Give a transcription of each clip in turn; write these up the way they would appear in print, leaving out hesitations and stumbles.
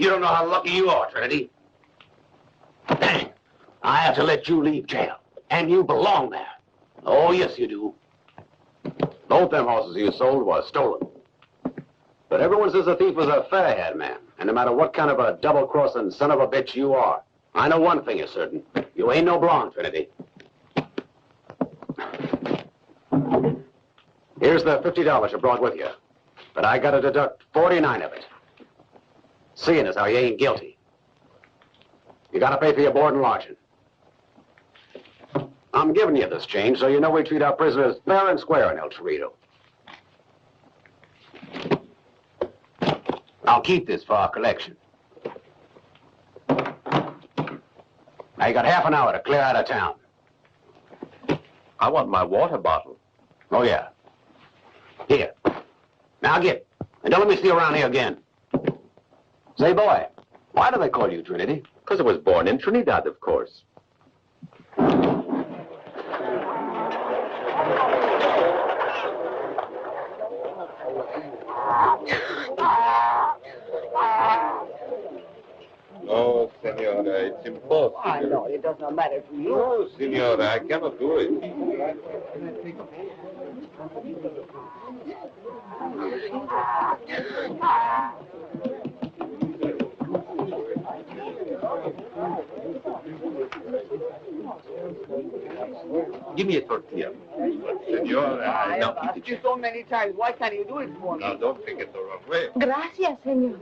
You don't know how lucky you are, Trinity. Dang. I have to let you leave jail. And you belong there. Oh, yes, you do. Both them horses you sold were stolen. But everyone says the thief was a fair-haired man. And no matter what kind of a double-crossing son of a bitch you are, I know one thing is certain. You ain't no blonde, Trinity. Here's the $50 you brought with you. But I gotta deduct 49 of it. Seeing as how you ain't guilty. You gotta pay for your board and lodging. I'm giving you this change so you know we treat our prisoners fair and square in El Torito. I'll keep this for our collection. Now you got half an hour to clear out of town. I want my water bottle. Oh, yeah. Here. Now get. And don't let me see you around here again. Say, boy, why do they call you Trinity? Because I was born in Trinidad, of course. No, senora, it's impossible. I know, it does not matter to you. No, senora, I cannot do it. Give me a tortilla. Senora, I have asked you so many times. Why can't you do it for me? Now, don't take it the wrong way. Gracias, señor.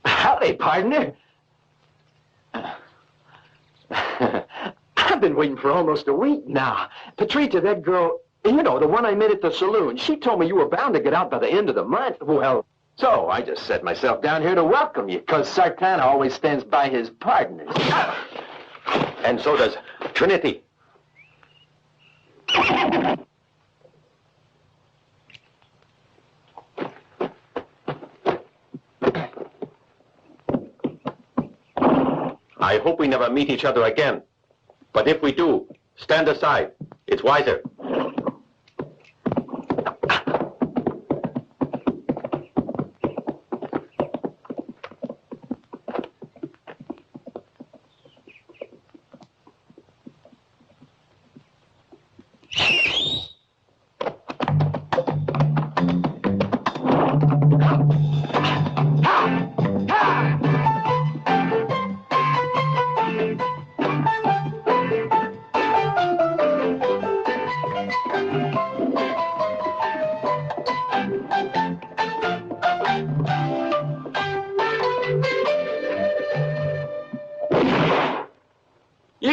Howdy, partner. I've been waiting for almost a week now. Beatrice, that girl, you know, the one I met at the saloon, she told me you were bound to get out by the end of the month. Well, so I just set myself down here to welcome you, because Sartana always stands by his partners. And so does Trinity. I hope we never meet each other again. But if we do, stand aside. It's wiser.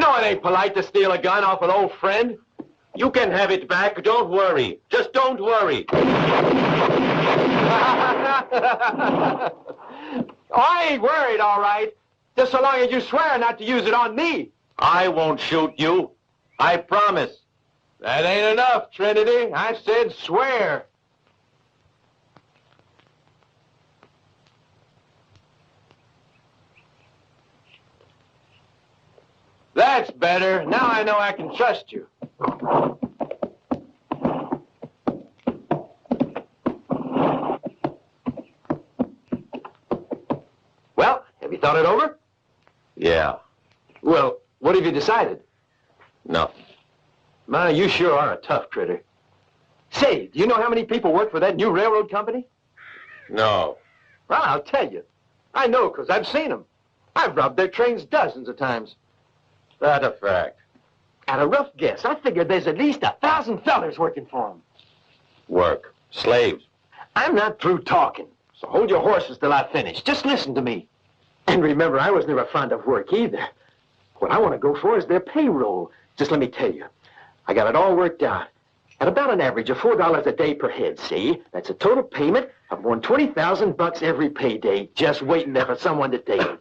know it ain't polite to steal a gun off an old friend. You can have it back. Don't worry. Just don't worry. Oh, I ain't worried, all right. Just so long as you swear not to use it on me. I won't shoot you. I promise. That ain't enough, Trinity. I said swear. That's better. Now I know I can trust you. Well, have you thought it over? Yeah. Well, what have you decided? Nothing. Man, you sure are a tough critter. Say, do you know how many people work for that new railroad company? No. Well, I'll tell you. I know, because I've seen them. I've robbed their trains dozens of times. That a fact. At a rough guess, I figured there's at least 1,000 fellers working for them. Work. Slaves. I'm not through talking, so hold your horses till I finish. Just listen to me. And remember, I was never fond of work either. What I want to go for is their payroll. Just let me tell you, I got it all worked out. At about an average of $4 a day per head, see? That's a total payment of more than 20,000 bucks every payday, just waiting there for someone to take it.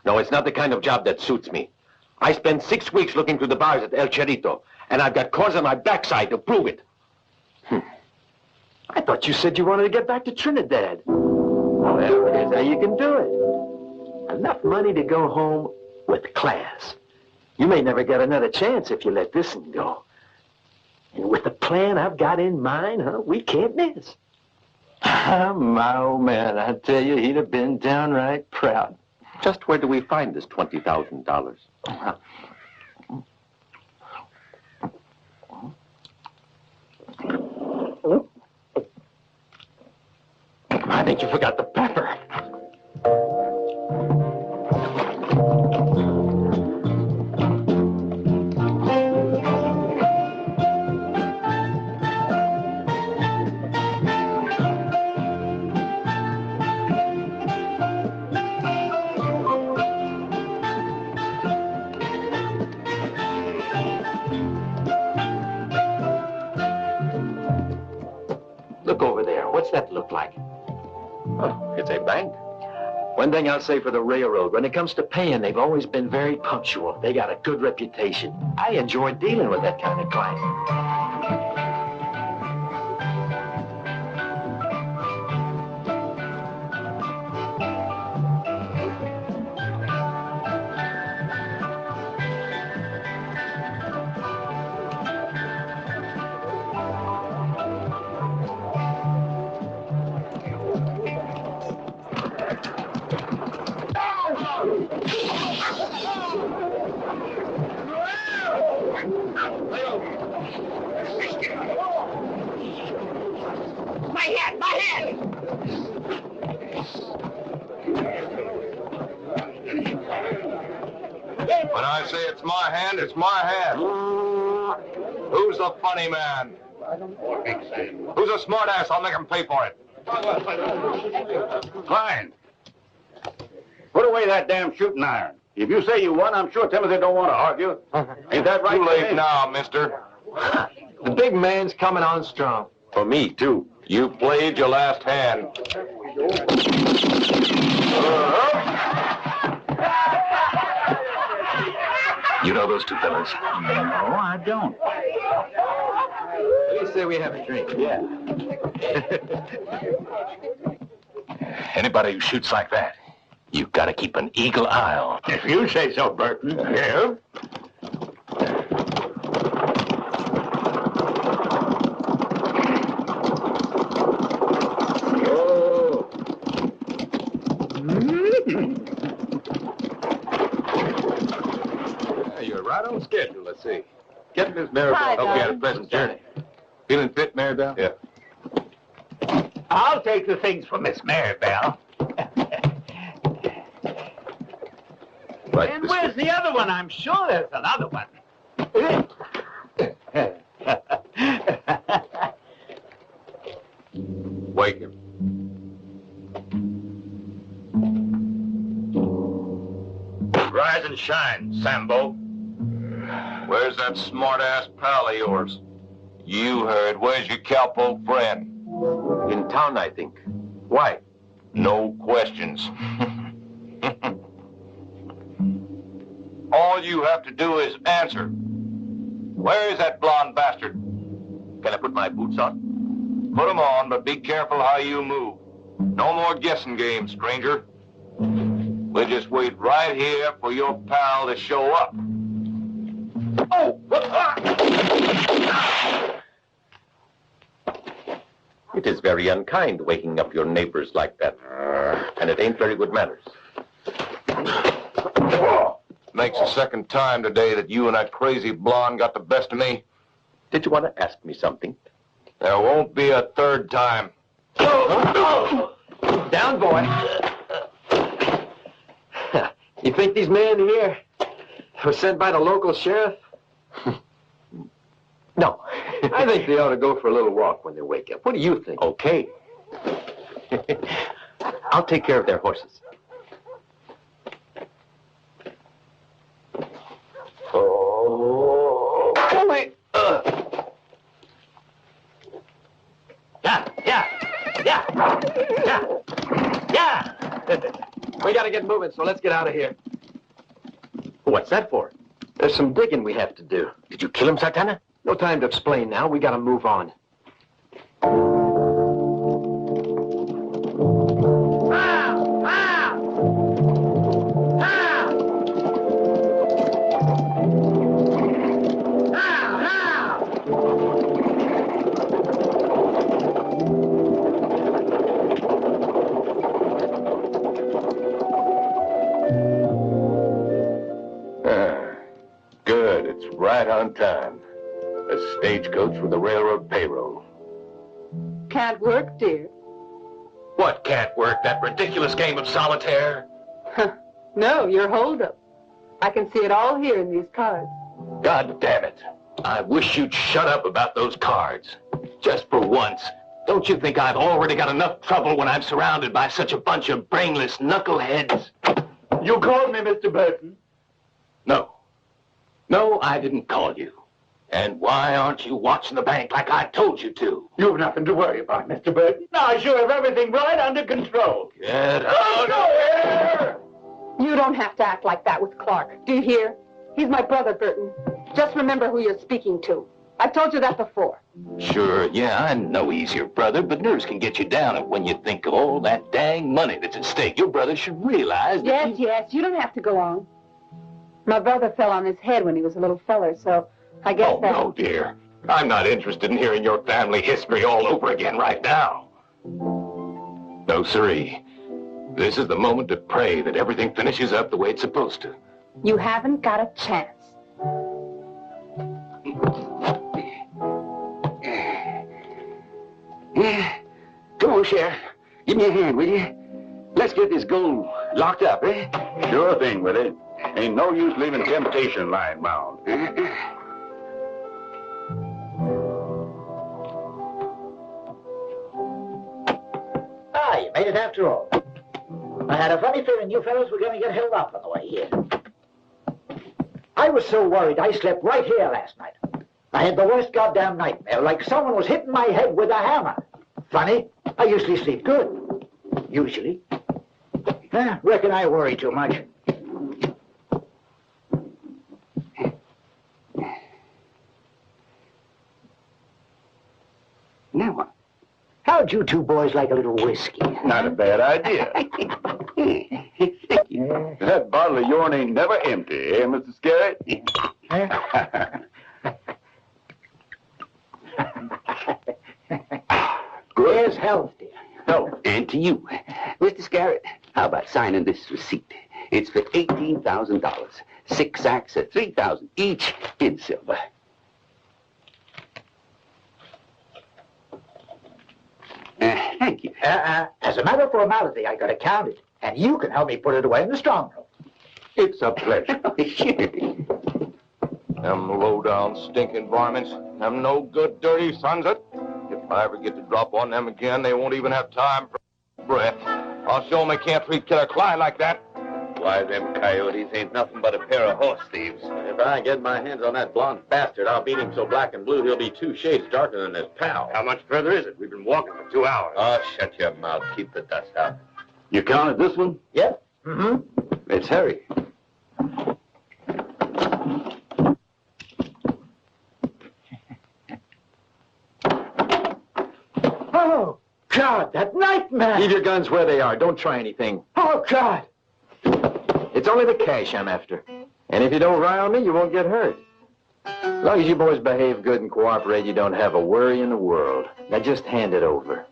No, it's not the kind of job that suits me. I spent 6 weeks looking through the bars at El Chorito, and I've got cause on my backside to prove it. I thought you said you wanted to get back to Trinidad. Well, here's how you can do it. Enough money to go home with class. You may never get another chance if you let this one go. And with the plan I've got in mind, we can't miss. My old man, I tell you, he'd have been downright proud. Just where do we find this $20,000? I think you forgot the pepper. Look over there. What's that look like? Oh, it's a bank. One thing I'll say for the railroad, when it comes to paying, they've always been very punctual. They got a good reputation. I enjoy dealing with that kind of client. When I say it's my hand, it's my hand. Who's the funny man? Who's a smart ass? I'll make him pay for it. Fine. Put away that damn shooting iron. If you say you won, I'm sure Timothy don't want to argue. Ain't that right? Too late now, mister. The big man's coming on strong. For me, too. You played your last hand. You know those two fellas? No, I don't. What do you say we have a drink? Yeah. Anybody who shoots like that, you've got to keep an eagle eye on. If you say so, Burton. Yeah. You're right on schedule, let's see. Get Miss Maribel. Hi, Hope you had a darling. pleasant journey. Feeling fit, Maribel? Yeah. I'll take the things for Miss Maribel. Right. And where's the other one? I'm sure there's another one. Wake him. sun shines, Sambo. Where's that smart-ass pal of yours? You heard. Where's your cowpoke friend? In town, I think. Why? No questions. All you have to do is answer. Where is that blonde bastard? Can I put my boots on? Put 'em on, but be careful how you move. No more guessing games, stranger. We'll just wait right here for your pal to show up. Oh! It is very unkind waking up your neighbors like that. And it ain't very good manners. Makes the second time today that you and that crazy blonde got the best of me. Did you want to ask me something? There won't be a third time. Down, boy. You think these men here were sent by the local sheriff? No. I think they ought to go for a little walk when they wake up. What do you think? Okay. I'll take care of their horses. Oh, wait. Yeah. We gotta get moving, so let's get out of here. What's that for? There's some digging we have to do. Did you kill him, Sartana? No time to explain now. We gotta move on. Good, it's right on time. A stagecoach with the railroad payroll. Can't work, dear. What can't work? That ridiculous game of solitaire? No, you're holed up. I can see it all here in these cards. God damn it. I wish you'd shut up about those cards. Just for once. Don't you think I've already got enough trouble when I'm surrounded by such a bunch of brainless knuckleheads? You called me, Mr. Burton. No. No, I didn't call you. And why aren't you watching the bank like I told you to? You've nothing to worry about, Mr. Burton. I sure have everything right under control. Get out of here! You don't have to act like that with Clark. Do you hear? He's my brother, Burton. Just remember who you're speaking to. I've told you that before. Sure, yeah, I know he's your brother, but nerves can get you down when you think of all that dang money that's at stake. Your brother should realize that Yes, you don't have to go on. My brother fell on his head when he was a little feller, so I guess that... no, dear. I'm not interested in hearing your family history all over again right now. No, sirree. This is the moment to pray that everything finishes up the way it's supposed to. You haven't got a chance. Come on, Sheriff. Give me a hand, will you? Let's get this gold locked up, eh? Sure thing with it. Ain't no use leaving temptation lying around. Ah, you made it after all. I had a funny feeling you fellows were going to get held up on the way here. I was so worried I slept right here last night. I had the worst goddamn nightmare, like someone was hitting my head with a hammer. Funny, I usually sleep good. Usually. Reckon I worry too much. Now, How'd you two boys like a little whiskey? Not a bad idea. That bottle of yourn ain't never empty, eh, Mr. Scarrett? Where's health, dear? Oh, and to you. Mr. Scarrett, how about signing this receipt? It's for $18,000. 6 sacks at $3,000 each in silver. Thank you. As a matter of formality, I gotta count it. And you can help me put it away in the strong room. It's a pleasure. Sure. Them low-down stinking varmints. Them no good, dirty sons of... If I ever get to drop on them again, they won't even have time for breath. I'll show them they can't treat Killer Klein like that. Why, them coyotes ain't nothing but a pair of horse thieves. If I get my hands on that blonde bastard, I'll beat him so black and blue he'll be 2 shades darker than his pal. How much further is it? We've been walking for 2 hours. Oh, shut your mouth. Keep the dust out. You counted this one? Yeah? Mm-hmm. It's Harry. Oh, God, that nightmare! Leave your guns where they are. Don't try anything. Oh, God! It's only the cash I'm after. And if you don't rile me, you won't get hurt. As long as you boys behave good and cooperate, you don't have a worry in the world. Now just hand it over.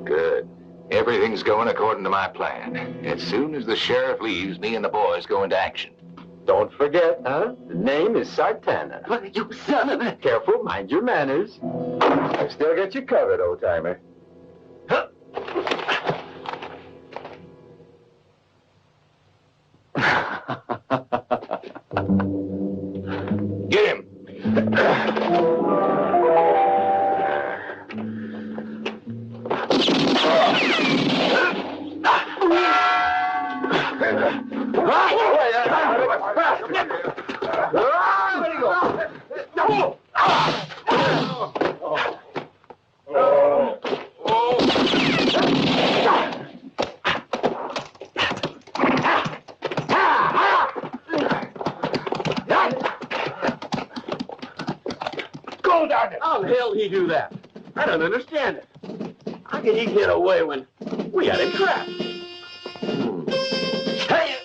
Good. Everything's going according to my plan. As soon as the sheriff leaves, me and the boys go into action. Don't forget, huh? The name is Sartana. You son of a... Careful, mind your manners. I still got you covered, old-timer. Huh? Get him! How the hell did he do that? I don't understand it. How can he get away when we had him trapped? Hey!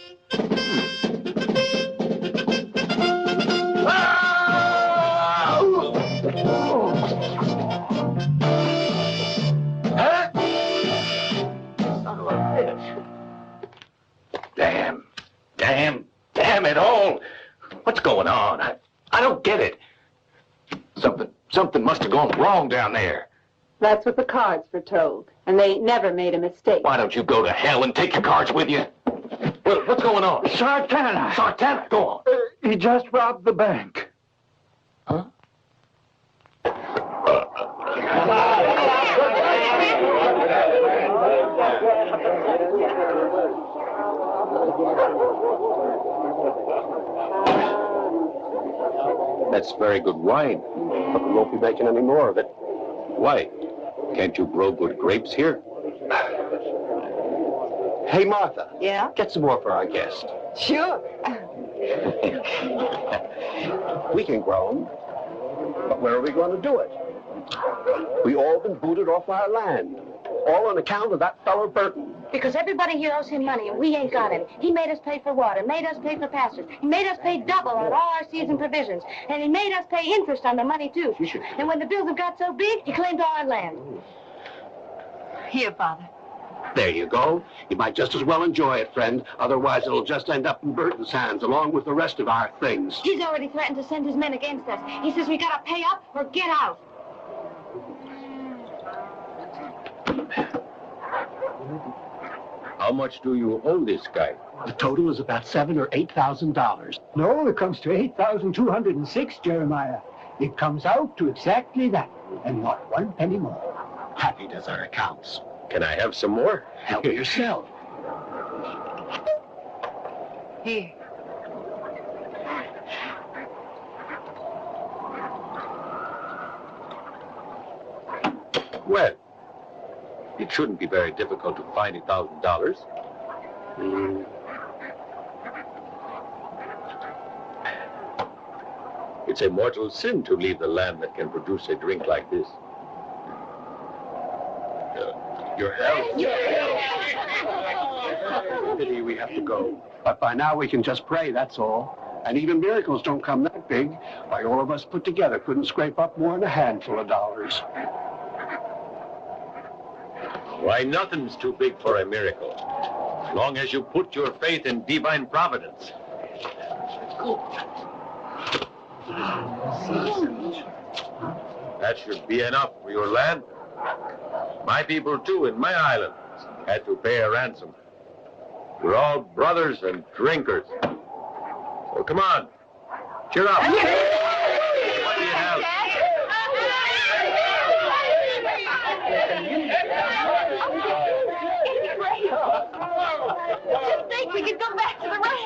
Damn it all! What's going on? I don't get it. Something must have gone wrong down there. That's what the cards were told, and they ain't never made a mistake. Why don't you go to hell and take your cards with you? Well, what's going on? Sartana. Sartana, go on. He just robbed the bank. Huh? That's very good wine, but we won't be making any more of it. Why? Can't you grow good grapes here? Hey, Martha. Yeah? Get some more for our guest. Sure. We can grow them, but where are we going to do it? We all been booted off our land, all on account of that fellow Burton. Because everybody here owes him money, and we ain't got him. He made us pay for water, made us pay for passage. He made us pay double on all our season provisions. And he made us pay interest on the money, too. And when the bills have got so big, he claimed all our land. Here, Father. There you go. You might just as well enjoy it, friend. Otherwise, it'll just end up in Burton's hands, along with the rest of our things. He's already threatened to send his men against us. He says we gotta pay up or get out. How much do you owe this guy? The total is about $7,000 or $8,000. No, it comes to 8,206, Jeremiah. It comes out to exactly that, and not one penny more. Happy does our accounts. Can I have some more? Help yourself. Here. Well, it shouldn't be very difficult to find $1,000. It's a mortal sin to leave the land that can produce a drink like this. Your health. Pity we have to go. But by now we can just pray, that's all. And even miracles don't come that big. Why, all of us put together couldn't scrape up more than a handful of dollars. Why, nothing's too big for a miracle, as long as you put your faith in divine providence. That should be enough for your land. My people, too, in my island. had to pay a ransom. We're all brothers and drinkers. So come on, cheer up. What do you have? Just think we could go back to the ranch.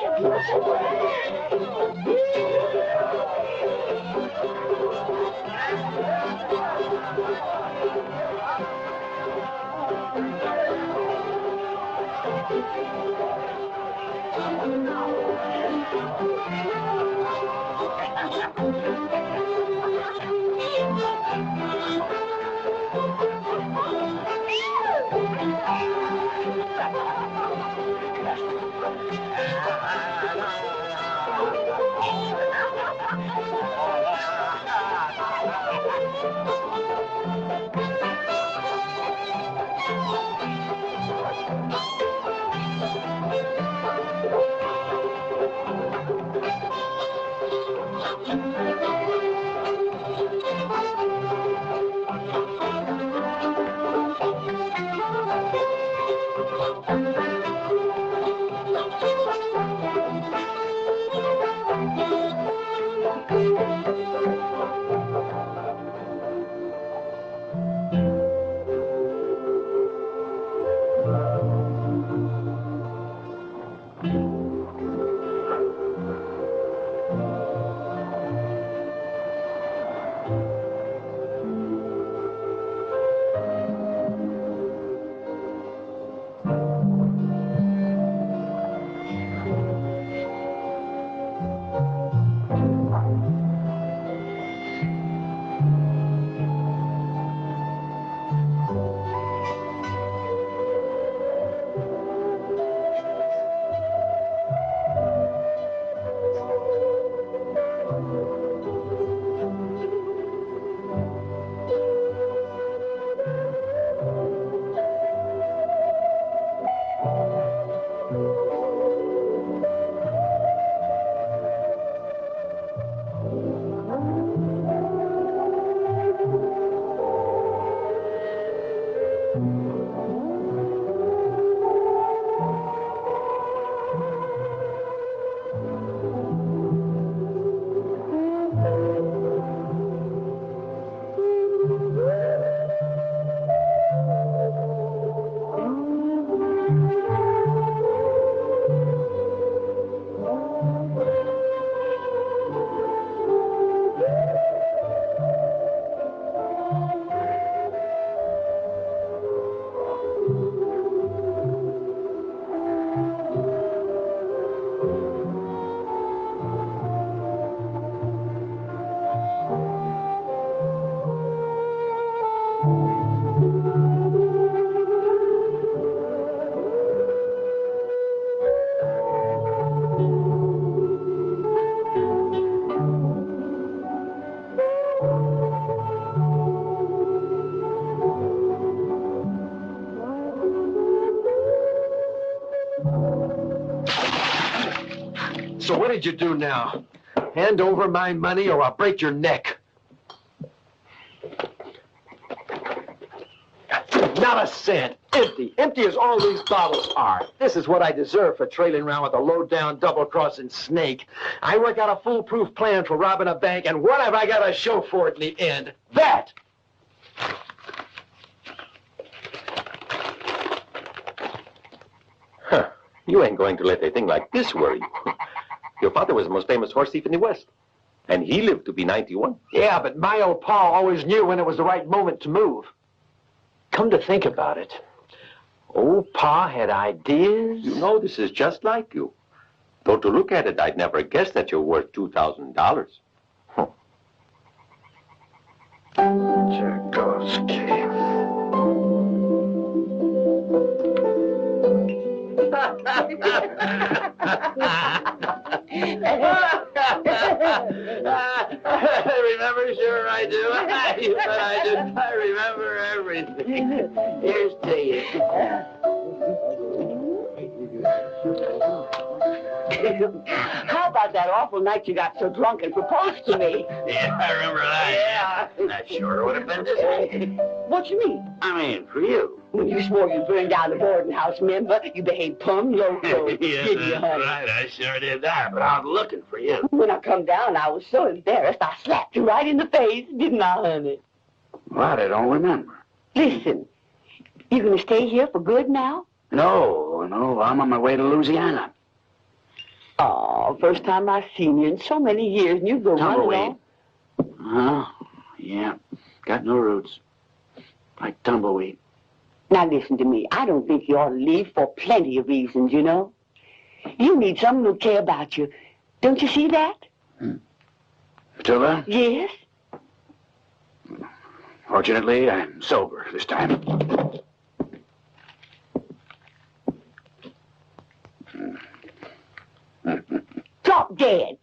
So what did you do now? Hand over my money or I'll break your neck. Not a cent. Empty. Empty as all these bottles are. This is what I deserve for trailing around with a low-down, double-crossing snake. I work out a foolproof plan for robbing a bank, and what have I got to show for it in the end? That! Huh. You ain't going to let a thing like this worry you. Your father was the most famous horse thief in the West, and he lived to be 91. Yeah, but my old pa always knew when it was the right moment to move. Come to think about it, old pa had ideas. You know, this is just like you. Though to look at it, I'd never guessed that you're worth $2,000. Huh. Tchaikovsky. Remember, sure I do. You bet I do. I remember everything. Here's to you. How about that awful night you got so drunk and proposed to me? Yeah, I remember that. Yeah. Now, I sure would have been disappointed. What you mean? I mean, for you. When you swore you'd burn down the boarding house, remember? You behaved plumb loco. Yes, didn't you, that's honey? right. I sure did that, but I was looking for you. When I come down, I was so embarrassed, I slapped you right in the face, didn't I, honey? What? I don't remember. Listen, you gonna stay here for good now? No, I'm on my way to Louisiana. Oh, first time I've seen you in so many years, and you go running Tumbleweed. off. Yeah. Got no roots. Like tumbleweed. Now listen to me. I don't think you ought to leave for plenty of reasons, you know. You need someone who'll care about you. Don't you see that? Matilda? Yes? Fortunately, I'm sober this time. Drop dead.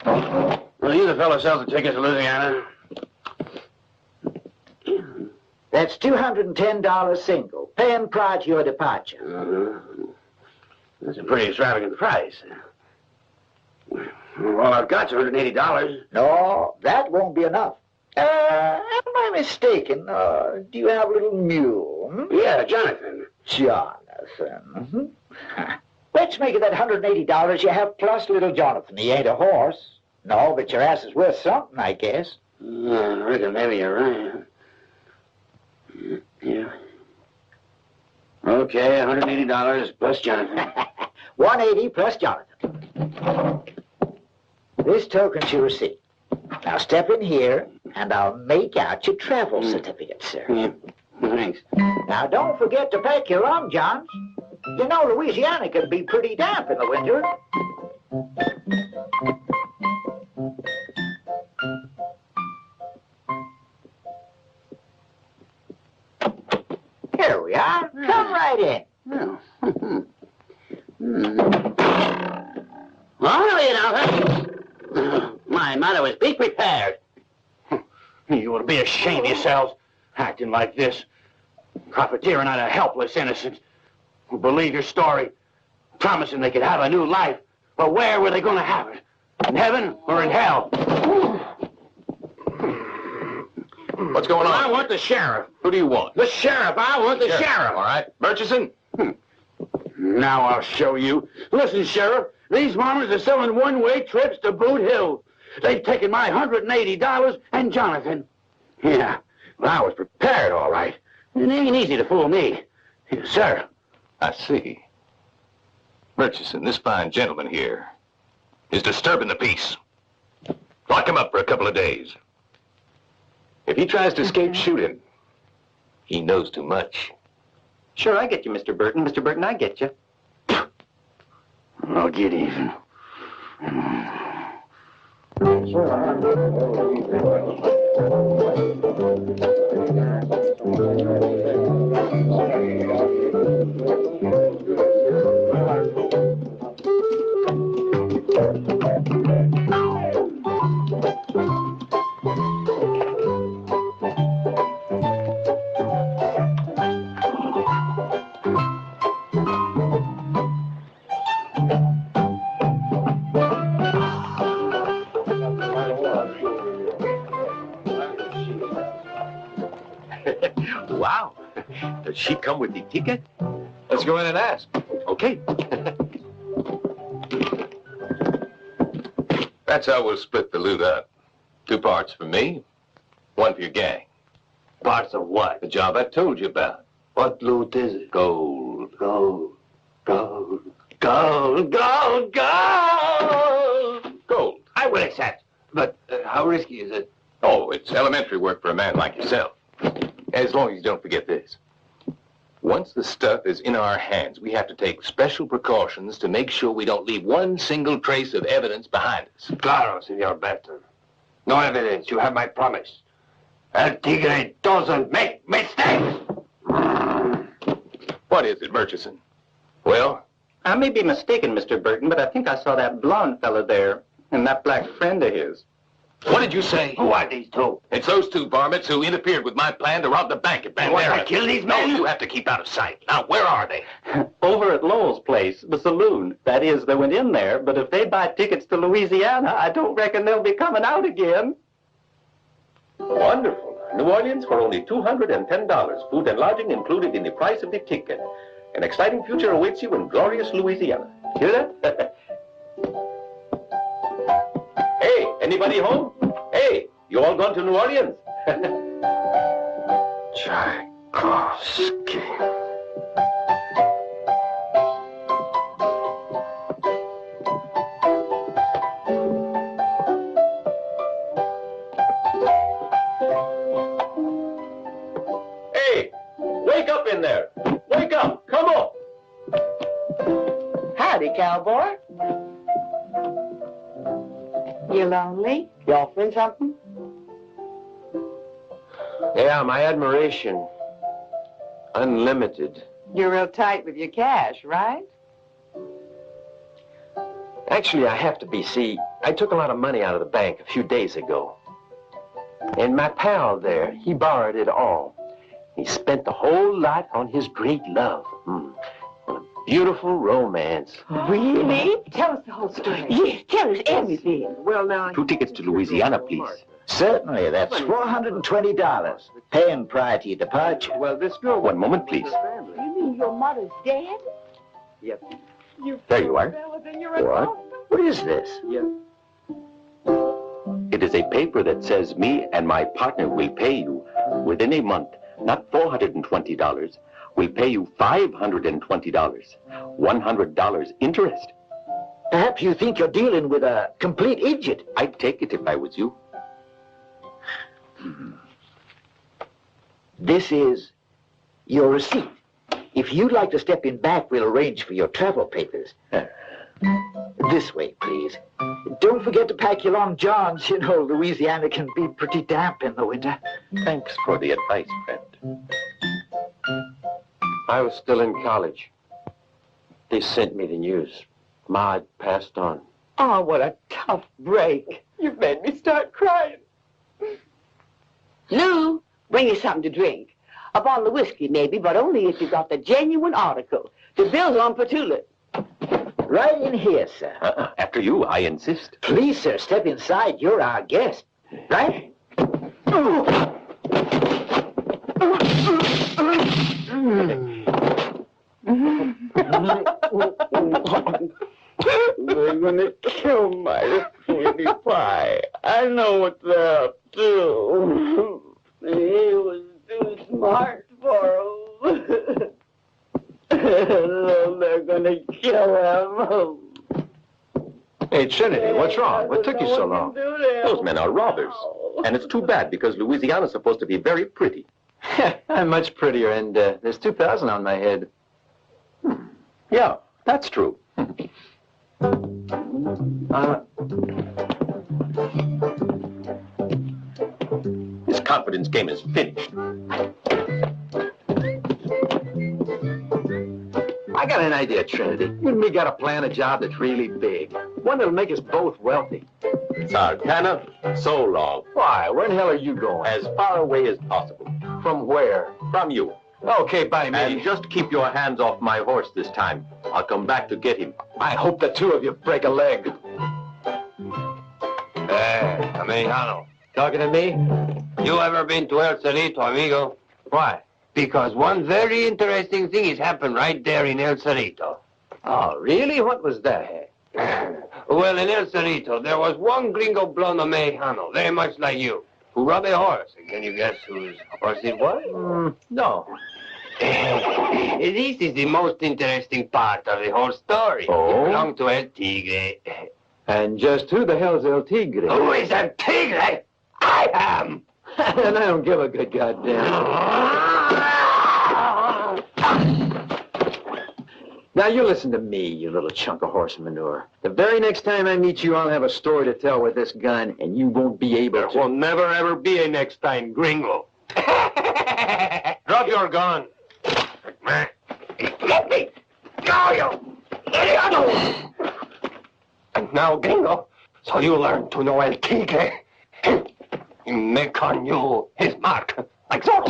Well, you the fellow sells the tickets to Louisiana? That's $210 single, paying prior to your departure. That's a pretty extravagant price. All I've got's $180. No, that won't be enough. Am I mistaken? Do you have a little mule? Yeah, Jonathan. Jonathan. Let's make it that $180 you have plus little Jonathan. He ain't a horse. No, but your ass is worth something, I guess. I reckon maybe you're right. Yeah. Okay, $180 plus Jonathan. 180 plus Jonathan. This token's your receipt. Now step in here, and I'll make out your travel certificate, sir. Yeah, thanks. Now don't forget to pack your rum, Johns. You know Louisiana can be pretty damp in the winter. Here we are. Come right in. Oh. Well, you know, my motto is be prepared. You ought to be ashamed of yourselves, acting like this, profiteering on a helpless innocent who believed your story, promising they could have a new life. But where were they going to have it? In heaven or in hell? What's going on? I want the sheriff. Who do you want? The sheriff. I want the sheriff. All right. Murchison? Now I'll show you. Listen, Sheriff, these farmers are selling one-way trips to Boot Hill. They've taken my $180 and Jonathan. Yeah, well, I was prepared, all right. It ain't easy to fool me. Yes, sir. I see. Murchison, this fine gentleman here is disturbing the peace. Lock him up for a couple of days. If he tries to escape, shoot him. He knows too much. Sure, I get you, Mr. Burton. Mr. Burton, I get you. I'll get even. Wow. Does she come with the ticket? Let's go in and ask. Okay. That's how we'll split the loot up. 2 parts for me, 1 for your gang. Parts of what? The job I told you about. What loot is it? Gold. Gold. Gold. Gold. Gold. Gold. Gold. I will accept. But how risky is it? Oh, it's elementary work for a man like yourself. As long as you don't forget this. Once the stuff is in our hands, we have to take special precautions to make sure we don't leave one single trace of evidence behind us. Claro, Senor Barton. No evidence. You have my promise. El Tigre doesn't make mistakes. What is it, Murchison? Well? I may be mistaken, Mr. Burton, but I think I saw that blonde fella there and that black friend of his. What did you say? Who are these two? It's those 2 varmints who interfered with my plan to rob the bank at You want Bandera. to kill these men? No, you have to keep out of sight. Now, where are they? Over at Lowell's place, the saloon. That is, they went in there, but if they buy tickets to Louisiana, I don't reckon they'll be coming out again. Wonderful. New Orleans for only $210. Food and lodging included in the price of the ticket. An exciting future awaits you in glorious Louisiana. Hear that? Hey, anybody home? Hey, you all gone to New Orleans? Tchaikovsky. Wake up in there! Wake up! Come on! Howdy, cowboy. You lonely? You offering something? Yeah, my admiration. Unlimited. You're real tight with your cash, right? Actually, I have to be. See, I took a lot of money out of the bank a few days ago. And my pal there, he borrowed it all. He spent the whole lot on his great love. A beautiful romance. Really? Tell us the whole story. Yes, tell us everything. Well, now... 2 tickets to Louisiana, please. Certainly, that's $420. Paying prior to your departure. Well, this girl... One moment, please. You mean your mother's dead? Yep. There you are. What? What is this? Yep. It is a paper that says me and my partner will pay you within a month, not $420. We'll pay you $520. $100 interest. Perhaps you think you're dealing with a complete idiot. I'd take it if I was you. This is your receipt. If you'd like to step in back, we'll arrange for your travel papers. This way, please. Don't forget to pack your long johns. You know, Louisiana can be pretty damp in the winter. Thanks for the advice, friend. I was still in college. They sent me the news. Ma had passed on. Oh, what a tough break. You've made me start crying. Lou, bring you something to drink. A bottle of whiskey, maybe, but only if you got the genuine article. The bill's on Petula. Right in here, sir. After you, I insist. Please, sir, step inside. You're our guest. Right? They're gonna kill my sweetie pie. I know what they're up to. He was too smart for him. They're gonna kill him. Hey, Trinity, what's wrong? What took you so long? Those men are robbers. And it's too bad because Louisiana's supposed to be very pretty. I'm much prettier, and there's 2,000 on my head. Yeah, that's true. His confidence game is finished. I got an idea, Trinity. You and me got to plan a job that's really big. One that'll make us both wealthy. Sartana, so long. Why? Where in the hell are you going? As far away as possible. From where? From you. Okay, by me. And just keep your hands off my horse this time. I'll come back to get him. I hope the two of you break a leg. Hey, Americano. Talking to me? You ever been to El Cerrito, amigo? Why? Because one very interesting thing has happened right there in El Cerrito. Oh, really? What was that? Well, in El Cerrito, there was one gringo blonde Americano, very much like you, who robbed a horse. And can you guess whose horse it was? No. This is the most interesting part of the whole story. Oh? It belonged to El Tigre. And just who the hell's El Tigre? Who is El Tigre? I am! And I don't give a good goddamn. Now, you listen to me, you little chunk of horse manure. The very next time I meet you, I'll have a story to tell with this gun, and you won't be able There to... will never, ever be a next time, gringo. Drop your gun. Let me go, you idiot! And now, gringo, so you learn to know El Tigre. He make on you his mark, like so.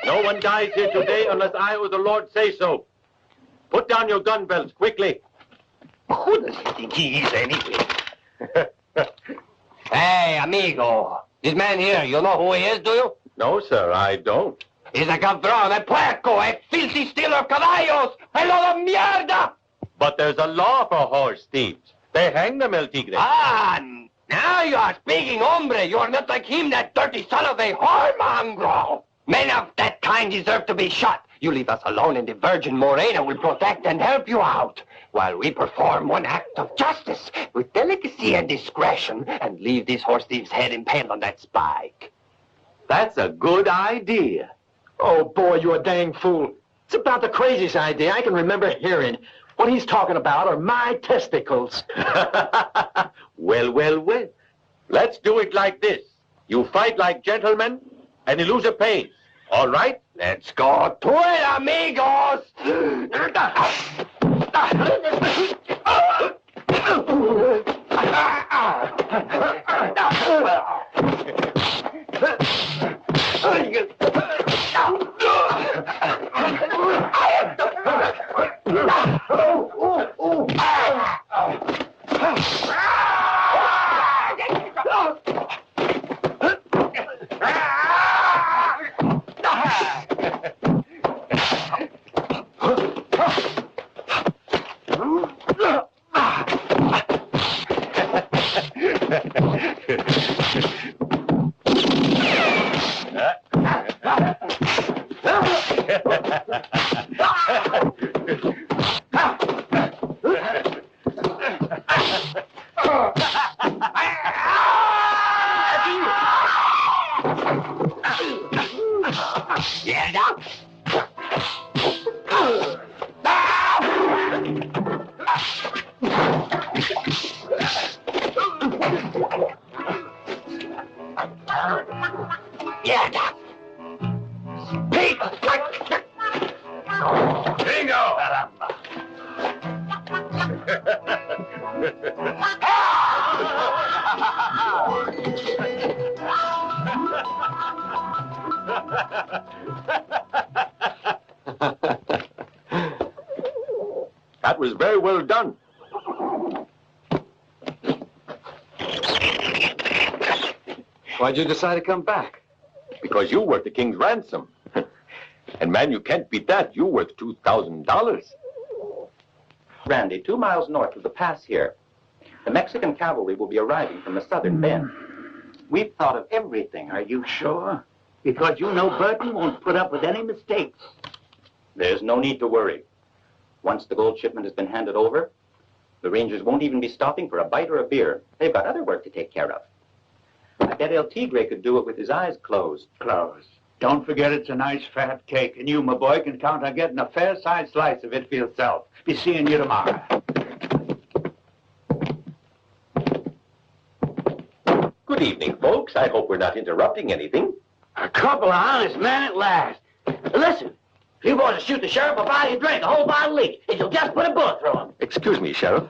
No one dies here today unless I or the Lord say so. Put down your gun belts, quickly. Who does he think he is, anyway? amigo. This man here, you know who he is, do you? No, sir, I don't. He's a cabron, a puerco, a filthy stealer of caballos, a lot of mierda! But there's a law for horse thieves. They hang them, El Tigre. Ah, now you are speaking, hombre. You are not like him, that dirty son of a whoremongrel. Men of that kind deserve to be shot. You leave us alone, and the Virgin Morena will protect and help you out, while we perform one act of justice with delicacy and discretion and leave this horse thief's head impaled on that spike. That's a good idea. Oh, boy, you're a dang fool. It's about the craziest idea I can remember hearing. What he's talking about are my testicles. Well, well, well. Let's do it like this. You fight like gentlemen, and the loser pays. All right? Let's go to it, amigos! That was very well done. Why'd you decide to come back? Because you worth the king's ransom. And, man, you can't beat that. You're worth $2,000. Randy, 2 miles north of the pass here. The Mexican cavalry will be arriving from the southern bend. We've thought of everything. Are you sure? Because you know Barton won't put up with any mistakes. There's no need to worry. Once the gold shipment has been handed over, the Rangers won't even be stopping for a bite or a beer. They've got other work to take care of. I bet El Tigre could do it with his eyes closed. Closed. Don't forget it's a nice fat cake, and you, my boy, can count on getting a fair-sized slice of it for yourself. Be seeing you tomorrow. Good evening, folks. I hope we're not interrupting anything. A couple of honest men at last. Listen, if you boys will shoot the sheriff, I'll buy you a drink, a whole bottle each, if you'll just put a bullet through him. Excuse me, Sheriff.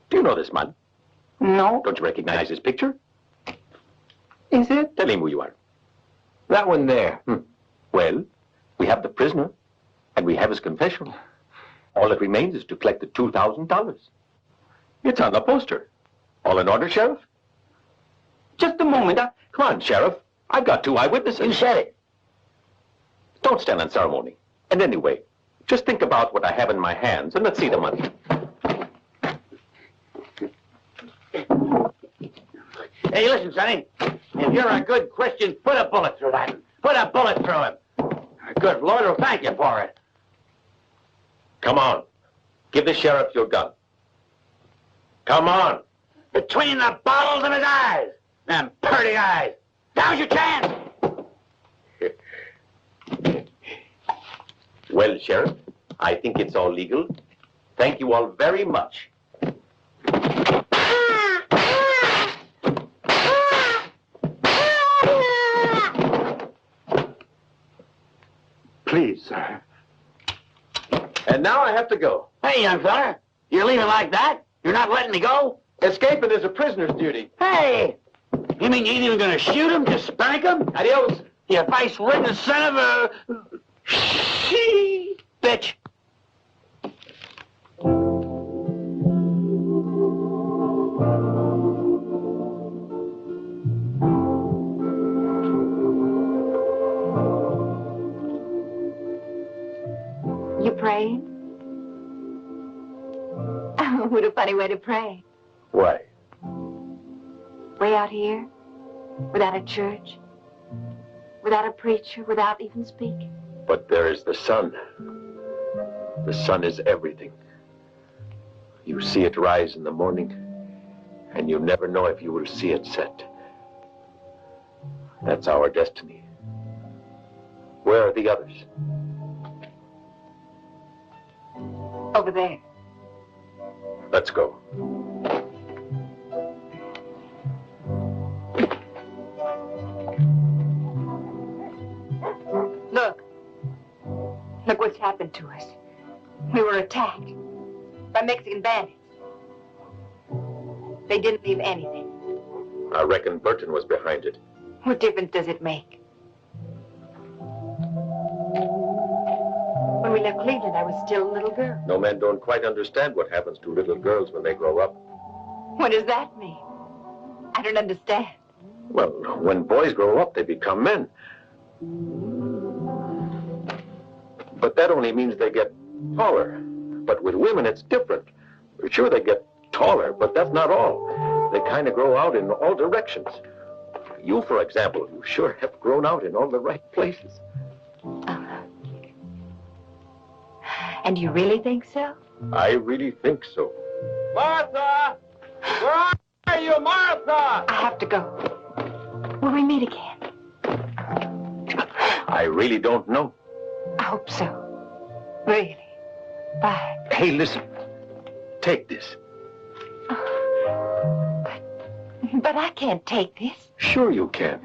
Do you know this man? No. Don't you recognize his picture? Is it? Tell him who you are. That one there. Well, we have the prisoner, and we have his confession. All that remains is to collect the $2,000. It's on the poster. All in order, Sheriff? Just a moment. Come on, Sheriff. I've got 2 eyewitnesses. You said it. Don't stand on ceremony. And anyway, just think about what I have in my hands, and let's see the money. Hey, listen, Sonny. If you're a good Christian, put a bullet through that. Put a bullet through him. A good Lord will thank you for it. Come on. Give the sheriff your gun. Come on. Between the bottles of his eyes. Them purty eyes. Now's your chance. Well, Sheriff, I think it's all legal. Thank you all very much. Please, sir. And now I have to go. Hey, young fella. You're leaving like that? You're not letting me go? Escaping is a prisoner's duty. Hey! You mean you ain't even gonna shoot him, just spank him? Adios. You vice-ridden son of a... bitch. praying? What a funny way to pray. Why? Way out here, without a church, without a preacher, without even speaking. But there is the sun. The sun is everything. You see it rise in the morning, and you never know if you will see it set. That's our destiny. Where are the others? Over there. Let's go. Look. Look what's happened to us. We were attacked by Mexican bandits. They didn't leave anything. I reckon Burton was behind it. What difference does it make? When we left Cleveland, I was still a little girl. No men don't quite understand what happens to little girls when they grow up. What does that mean? I don't understand. Well, when boys grow up, they become men. But that only means they get taller. But with women, it's different. Sure, they get taller, but that's not all. They kind of grow out in all directions. You, for example, you sure have grown out in all the right places. And you really think so? I really think so. Martha! Where are you, Martha? I have to go. Will we meet again? I really don't know. I hope so. Really. Bye. Hey, listen. Take this. But I can't take this. Sure you can.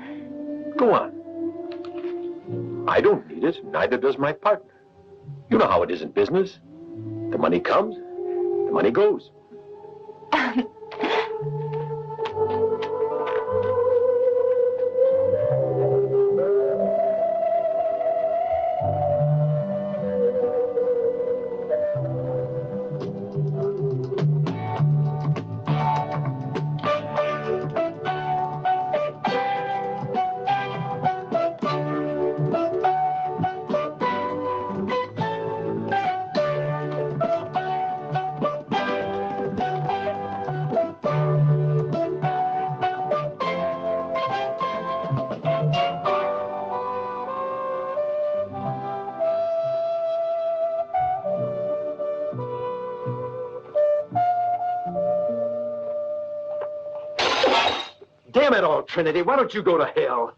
Go on. I don't need it, neither does my partner. You know how it is in business. The money comes, the money goes. Damn it all, Trinity, why don't you go to hell?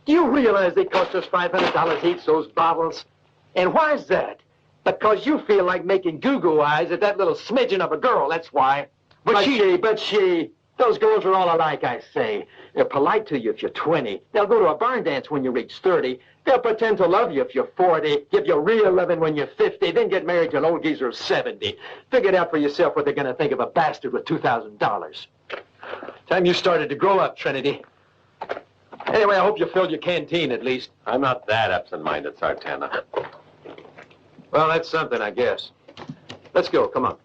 Do you realize they cost us $500 each, those bottles? And why is that? Because you feel like making goo-goo eyes at that little smidgen of a girl, that's why. But she, those girls are all alike, I say. They're polite to you if you're 20. They'll go to a barn dance when you reach 30. They'll pretend to love you if you're 40, give you real loving when you're 50, then get married to an old geezer of 70. Figure it out for yourself what they're going to think of a bastard with $2,000. Time you started to grow up, Trinity. Anyway, I hope you filled your canteen at least. I'm not that absent-minded, Sartana. Well, that's something, I guess. Let's go, come on.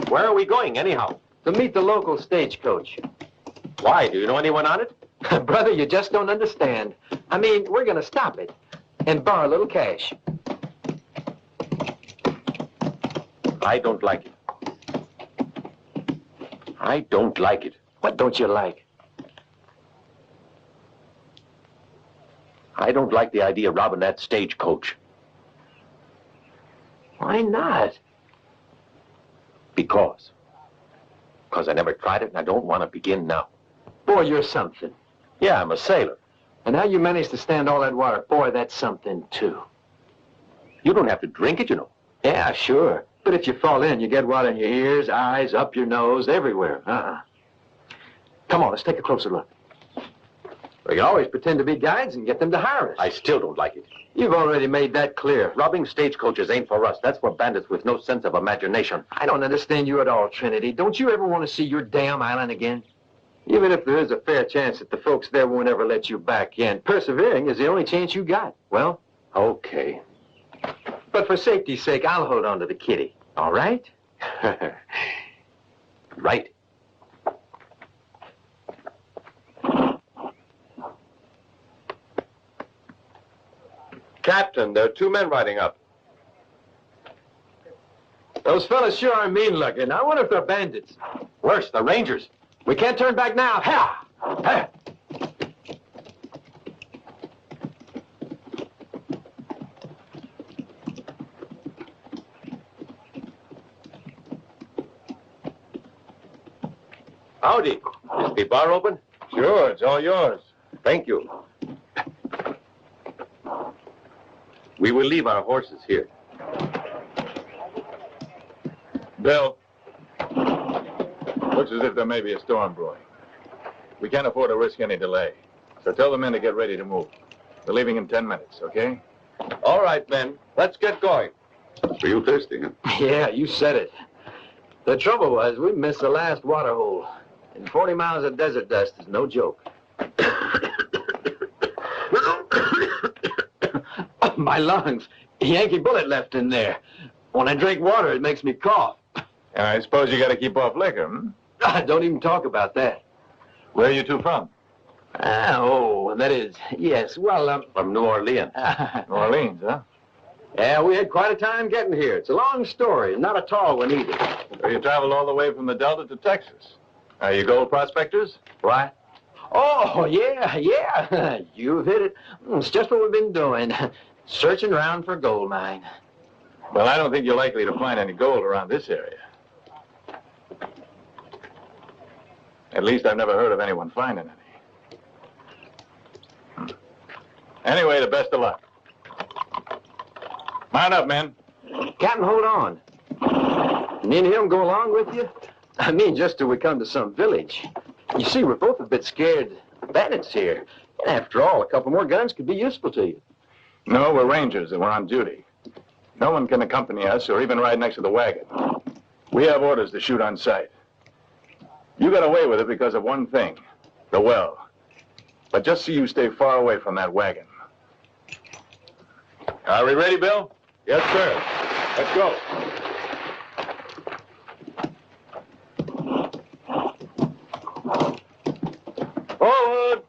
Where are we going, anyhow? To meet the local stagecoach. Why? Do you know anyone on it? Brother, you just don't understand. I mean, we're going to stop it and borrow a little cash. I don't like it. I don't like it. What don't you like? I don't like the idea of robbing that stagecoach. Why not? Because I never tried it and I don't want to begin now. Boy, you're something. Yeah, I'm a sailor. And how you managed to stand all that water, boy, that's something too. You don't have to drink it, you know. Yeah, sure. But if you fall in, you get water in your ears, eyes, up your nose, everywhere. Come on, let's take a closer look. We can always pretend to be guides and get them to hire us. I still don't like it. You've already made that clear. Robbing stagecoaches ain't for us. That's for bandits with no sense of imagination. I don't understand you at all, Trinity. Don't you ever want to see your damn island again? Even if there is a fair chance that the folks there won't ever let you back in, persevering is the only chance you got. Well, okay. But for safety's sake, I'll hold on to the kitty. All right? Right. Captain, there are 2 men riding up. Those fellas sure are mean-looking. I wonder if they're bandits. Worse, the Rangers. We can't turn back now. Ha! Ha! Howdy. Is the bar open? Sure, it's all yours. Thank you. We will leave our horses here. Bill, looks as if there may be a storm brewing. We can't afford to risk any delay. So tell the men to get ready to move. We're leaving in 10 minutes, okay? All right, men. Let's get going. Are you thirsty, huh? Yeah, you said it. The trouble was, we missed the last water hole. And 40 miles of desert dust is no joke. My lungs. Yankee bullet left in there. When I drink water, it makes me cough. And I suppose you got to keep off liquor, hmm? Don't even talk about that. Where are you two from? That is, yes, well, From New Orleans. New Orleans, huh? Yeah, we had quite a time getting here. It's a long story, not a tall one either. So you traveled all the way from the Delta to Texas. Are you gold prospectors? Why? Oh, yeah. You've hit it. It's just what we've been doing. Searching around for a gold mine. Well, I don't think you're likely to find any gold around this area. At least I've never heard of anyone finding any. Anyway, the best of luck. Mount up, men. Captain, hold on. Me and him go along with you? I mean, just till we come to some village. You see, we're both a bit scared of bandits here. And after all, a couple more guns could be useful to you. No, we're rangers and we're on duty. No one can accompany us or even ride next to the wagon. We have orders to shoot on sight. You got away with it because of one thing, the well. But just so you stay far away from that wagon. Are we ready, Bill? Yes, sir. Let's go. Forward!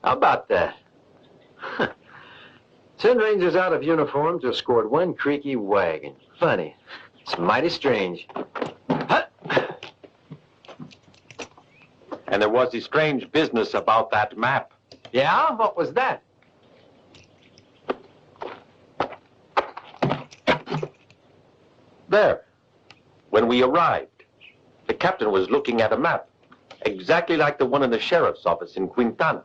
How about that? Send rangers out of uniform to escort one creaky wagon. Funny. It's mighty strange. And there was the strange business about that map. Yeah? What was that? There. When we arrived, the captain was looking at a map, exactly like the one in the sheriff's office in Quintana.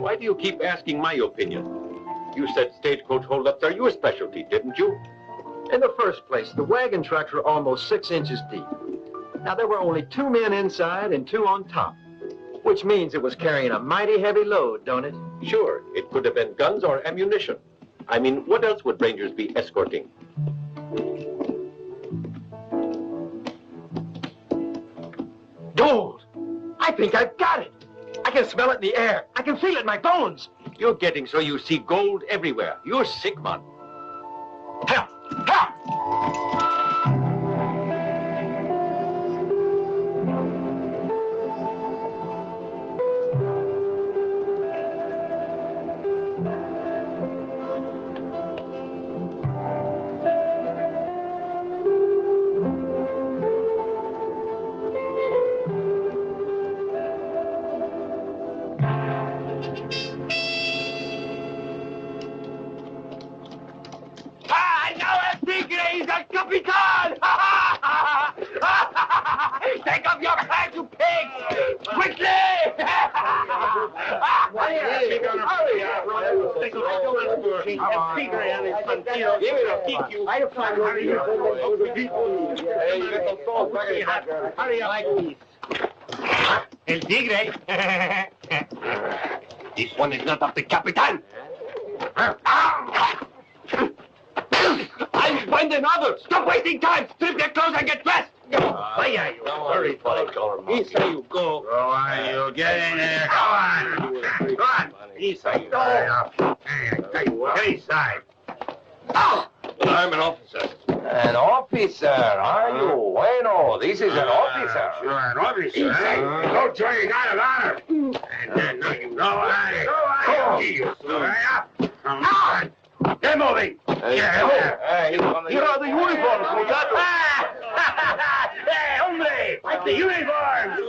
Why do you keep asking my opinion? You said stagecoach holdups are your specialty, didn't you? In the first place, the wagon trucks were almost 6 inches deep. Now, there were only 2 men inside and 2 on top, which means it was carrying a mighty heavy load, don't it? Sure, it could have been guns or ammunition. I mean, what else would rangers be escorting? Gold! I think I've got it! I can smell it in the air. I can feel it in my bones. You're getting so you see gold everywhere. You're sick, man. Help! Help! Take up your pack, you pig! Quickly! Tigre and his bandidos. Kick you. I'll find hurry up. El Tigre. This one is not of the Capitan. I'll find another. Stop wasting time. Strip your clothes and get dressed. Why are you? Hurry, Easy you go. Go on, you get in there. Go on. Go on. Easy you go. Get inside. Oh! I'm an officer. An officer, are you? Bueno, this is an officer. You're an officer, eh? Go try you got an honor. And then no, you go on. Go on. Come on. Get moving. Here are the uniforms we got. Hey, hombre, the uniforms.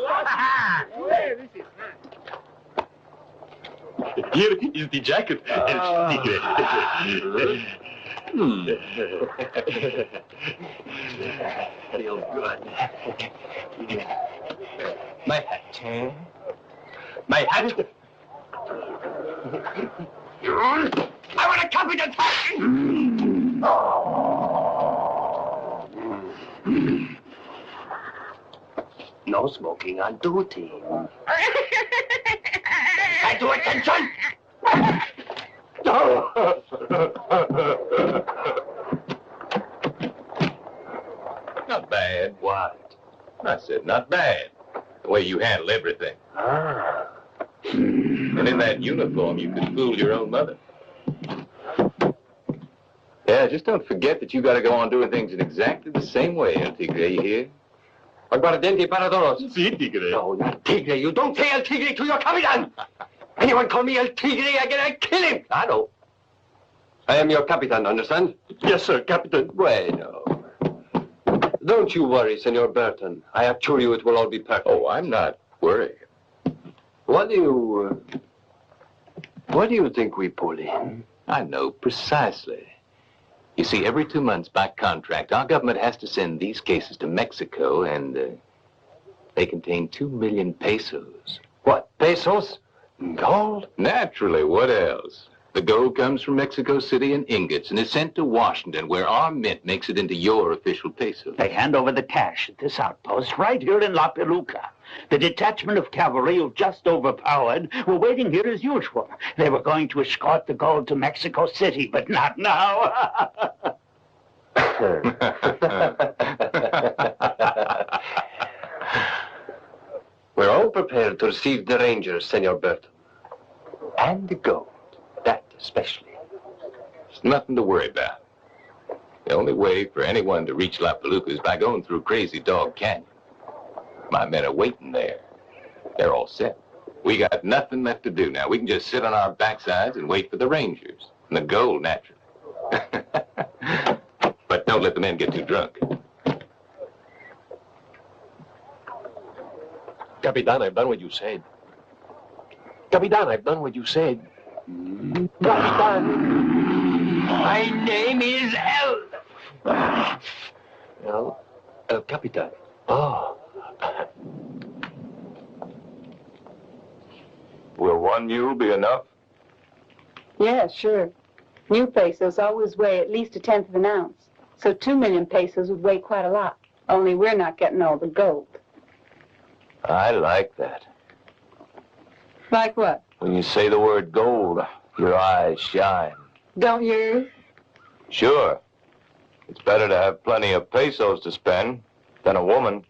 Here is the jacket, El Tigre. Feel good. My hat. My hat. I want a competent hat. No smoking on duty. I do attention. Not bad. What? I said not bad. The way you handle everything. And in that uniform, you could fool your own mother. Yeah, just don't forget that you got to go on doing things in exactly the same way, El Tigre, you hear? Aguardente para todos. Si, Tigre. No, not Tigre. You don't say El Tigre to your Capitan. Anyone call me El Tigre, I'm gonna kill him. I know. I am your Capitan, understand? Yes, sir, Captain. Bueno. Don't you worry, Senor Barton. I assure you it will all be perfect. Oh, I'm not worried. What do you think we pull in? I know precisely. You see, every 2 months by contract, our government has to send these cases to Mexico, and they contain 2 million pesos. What, pesos? Gold? Naturally, what else? The gold comes from Mexico City in ingots and is sent to Washington, where our mint makes it into your official pesos. They hand over the cash at this outpost right here in La Peluca. The detachment of cavalry you've just overpowered were waiting here as usual. They were going to escort the gold to Mexico City, but not now. We're all prepared to receive the Rangers, Senor Burton. And the gold. That especially. There's nothing to worry about. The only way for anyone to reach La Peluca is by going through Crazy Dog Canyon. My men are waiting there. They're all set. We got nothing left to do now. We can just sit on our backsides and wait for the Rangers. And the gold, naturally. But don't let the men get too drunk. Capitan, I've done what you said. Capitan, I've done what you said. Capitan! My name is El Capitan. Oh. Will 1 mule be enough? Yeah, sure. New pesos always weigh at least 1/10 of an ounce. So 2 million pesos would weigh quite a lot. Only we're not getting all the gold. I like that. Like what? When you say the word gold, your eyes shine. Don't you? Sure. It's better to have plenty of pesos to spend than a woman.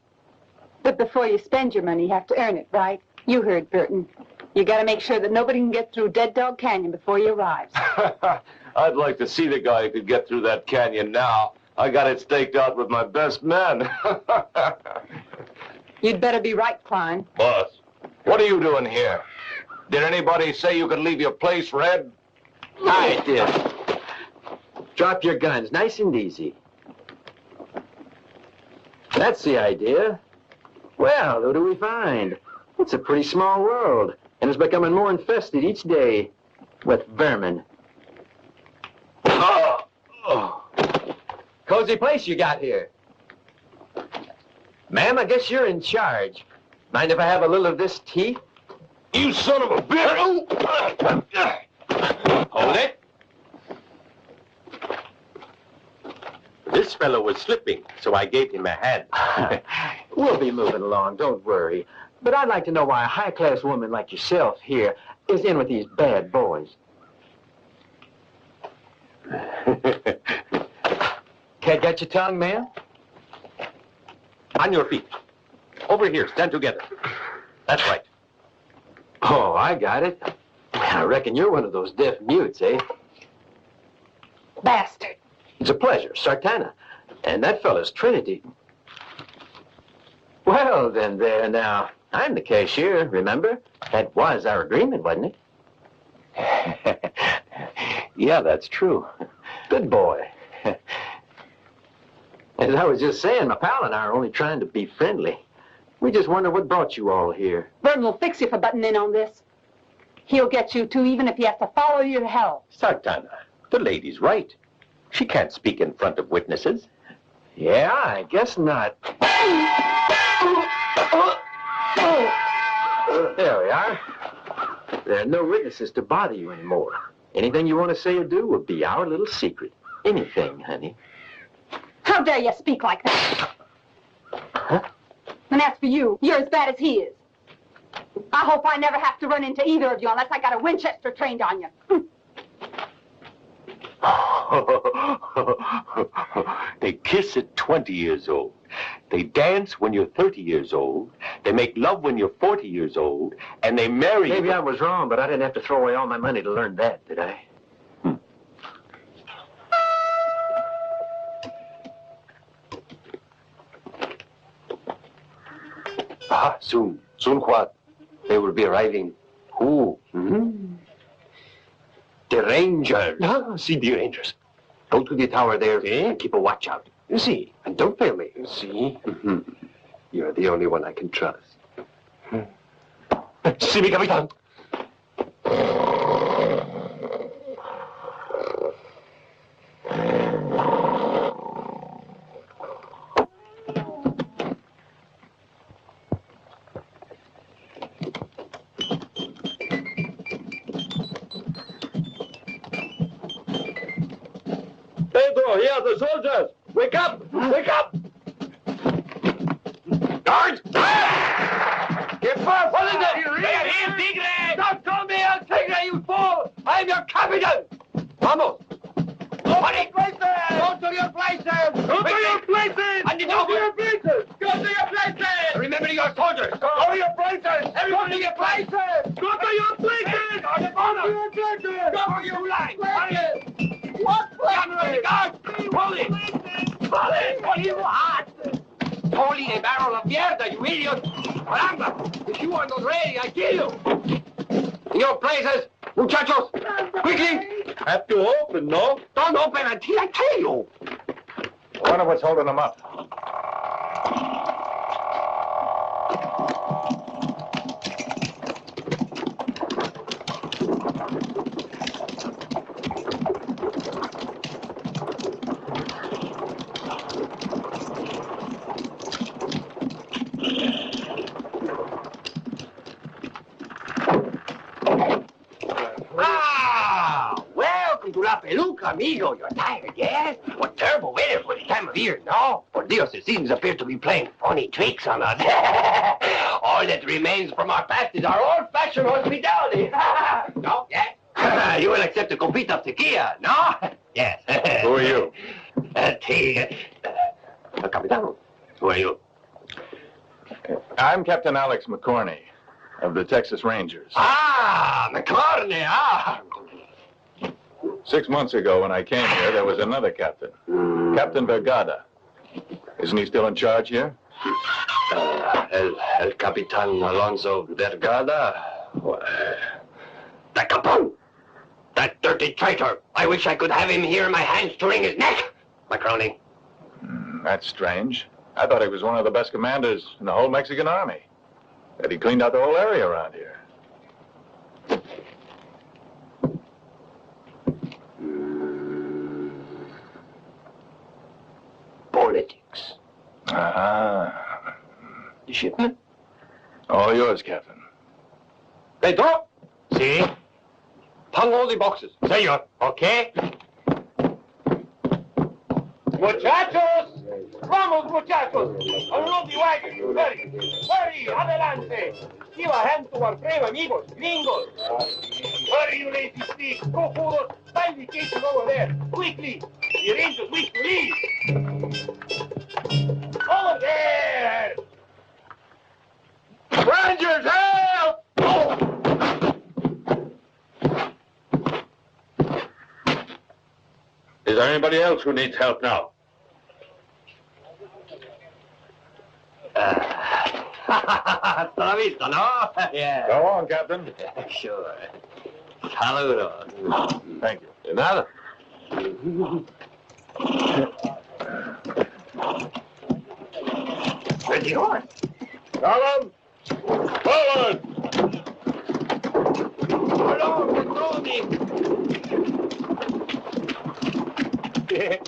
But before you spend your money, you have to earn it, right? You heard Burton. You gotta make sure that nobody can get through Dead Dog Canyon before he arrives. I'd like to see the guy who could get through that canyon now. I got it staked out with my best men. You'd better be right, Klein. Boss, what are you doing here? Did anybody say you could leave your place, Red? I did. Drop your guns, nice and easy. That's the idea. Well, who do we find? It's a pretty small world, and it's becoming more infested each day with vermin. Cozy place you got here. Ma'am, I guess you're in charge. Mind if I have a little of this tea? You son of a bitch! Hold it. This fellow was slipping, so I gave him a hand. We'll be moving along, don't worry. But I'd like to know why a high-class woman like yourself here is in with these bad boys. Can't get your tongue, man? On your feet. Over here, stand together. That's right. Oh, I got it. I reckon you're one of those deaf mutes, eh? Bastard. It's a pleasure, Sartana. And that fella's Trinity. Well, then there now. I'm the cashier, remember? That was our agreement, wasn't it? Yeah, that's true. Good boy. As I was just saying, my pal and I are only trying to be friendly. We just wonder what brought you all here. Vernon will fix you for butting in on this. He'll get you too, even if he has to follow you to hell. Sartana, the lady's right. She can't speak in front of witnesses. Yeah, I guess not. There we are. There are no witnesses to bother you anymore. Anything you want to say or do will be our little secret. Anything, honey. How dare you speak like that? Huh? And as for you, you're as bad as he is. I hope I never have to run into either of you unless I got a Winchester trained on you. They kiss at 20 years old. They dance when you're 30 years old. They make love when you're 40 years old. And they marry you. Maybe I was wrong, but I didn't have to throw away all my money to learn that, did I? Soon what? They will be arriving. Who? The Rangers. See the Rangers. Go to the tower there and keep a watch out. You see, and don't fail me. You see? You're the only one I can trust. See me, Capitan. Here, the soldiers! Wake up! Wake up! Guards! Get fast! What is it? They're here, Tigre! Don't call me El Tigre, you fool! I'm your captain! Vamos! Go to your places! Go to your places! Go to your places! And the Go to your places! Go to your places! Remember your soldiers! Go to your places! Go to your places! Go to your places! Go to your places! Go to your places! What places? Guards! Hold it! Hold it! What do you want? Holy a barrel of mierda, you idiot! Caramba! If you are not ready, I kill you! In your places! Muchachos! Quickly! Have to open, no? Don't open until I tell you! I wonder what's holding them up. Peluca, amigo, you're tired, yes? What terrible weather for the time of year, no? Por Dios, the seasons appear to be playing funny tricks on us. All that remains from our past is our old-fashioned hospitality. No? Yes? You will accept a copita of tequila, no? Yes. Who are you? Capitano, who are you? I'm Captain Alex McCorney of the Texas Rangers. Ah, McCorney, ah! 6 months ago when I came here, there was another captain. Captain Vergada. Isn't he still in charge here? El Capitan Alonso Vergada. That Capone! That dirty traitor! I wish I could have him here in my hands to wring his neck! My crony. That's strange. I thought he was one of the best commanders in the whole Mexican army. That he cleaned out the whole area around here. Politics. Ah. The shipment? All yours, Captain. Pedro? See? Hang all the boxes. Senor. Okay? Muchachos! Vamos, muchachos! Unload the wagon! Hurry! Hurry! Adelante! Give a hand to our brave amigos, gringos! Hurry, you lazy sneak! Go forward! Find the cases over there! Quickly! The Rangers wish to leave! Over there! Rangers, help! Is there anybody else who needs help now? Hasta la vista, no? Yeah. Go on, Captain. Sure. Saludos. Thank you. De nada. Where's the horse? Column! Forward! Hold on, Bolzoni! Okay.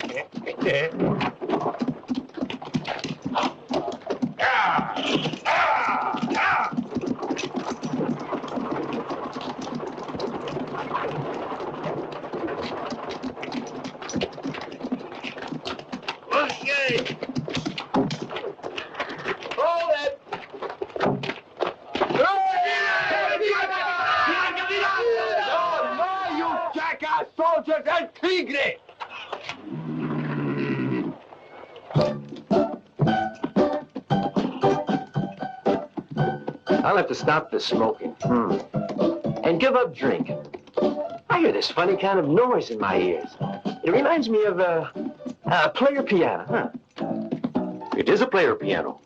Hold it. No, you jackass soldiers and Tigre! I'll have to stop the smoking. And give up drinking. I hear this funny kind of noise in my ears. It reminds me of a player piano, huh? It is a player piano.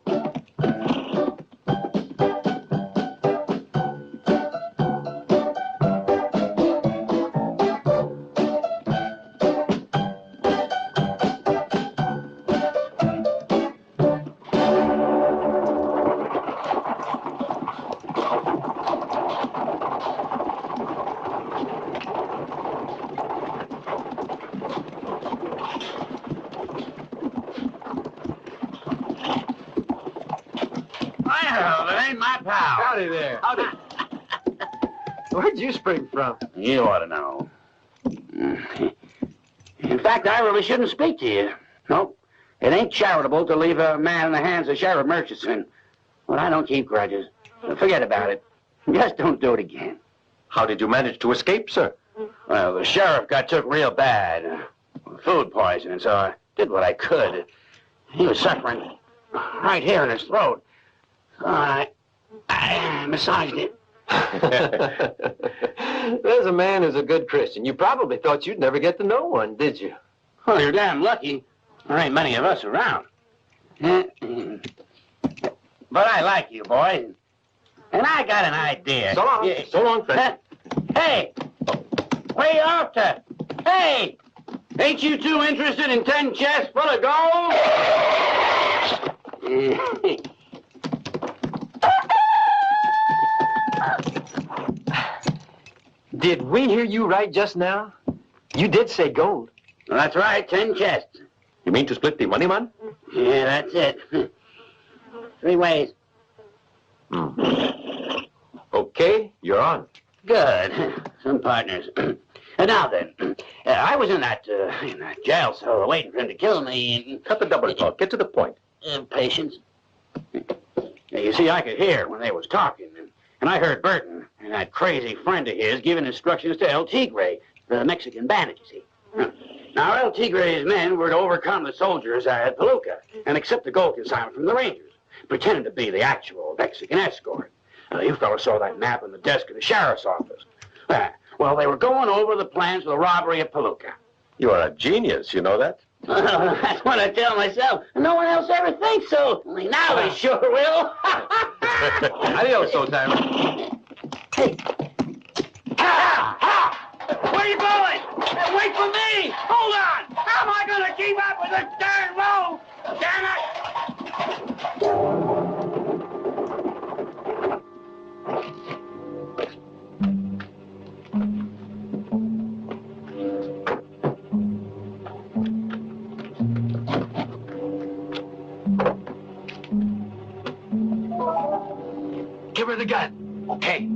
Well, it ain't my pal. Howdy there. Howdy. Where'd you spring from? You ought to know. In fact, I really shouldn't speak to you. Nope. It ain't charitable to leave a man in the hands of Sheriff Murchison. But I don't keep grudges. Forget about it. Just don't do it again. How did you manage to escape, sir? Well, the sheriff got took real bad. Food poisoning, so I did what I could. He was suffering right here in his throat. So I massaged it. There's a man who's a good Christian. You probably thought you'd never get to know one, did you? Well, you're damn lucky. There ain't many of us around. But I like you, boys. And I got an idea. So long. Yeah. So long, friend. Hey! Where you off to? Hey! Ain't you two interested in 10 chests full of gold? Did we hear you right just now? You did say gold. That's right, 10 chests. You mean to split the money, man? Yeah, that's it. 3 ways. Okay, you're on. Good. Some partners. Now then, I was in that jail cell waiting for him to kill me. Cut the double talk. Get to the point. Patience. You see, I could hear when they was talking, and I heard Burton and that crazy friend of his giving instructions to El Tigre, the Mexican bandit, you see. Now, El Tigre's men were to overcome the soldiers at Palooka and accept the gold consignment from the Rangers, pretending to be the actual Mexican escort. You fellas saw that map on the desk of the sheriff's office. Well, they were going over the plans for the robbery at Palooka. You are a genius, you know that? That's what I tell myself. No one else ever thinks so. Only now they sure will. Adios, old timer. Hey. Where you going? Wait for me! Hold on! How am I going to keep up with this darn road? Damn it! Give her the gun. Okay.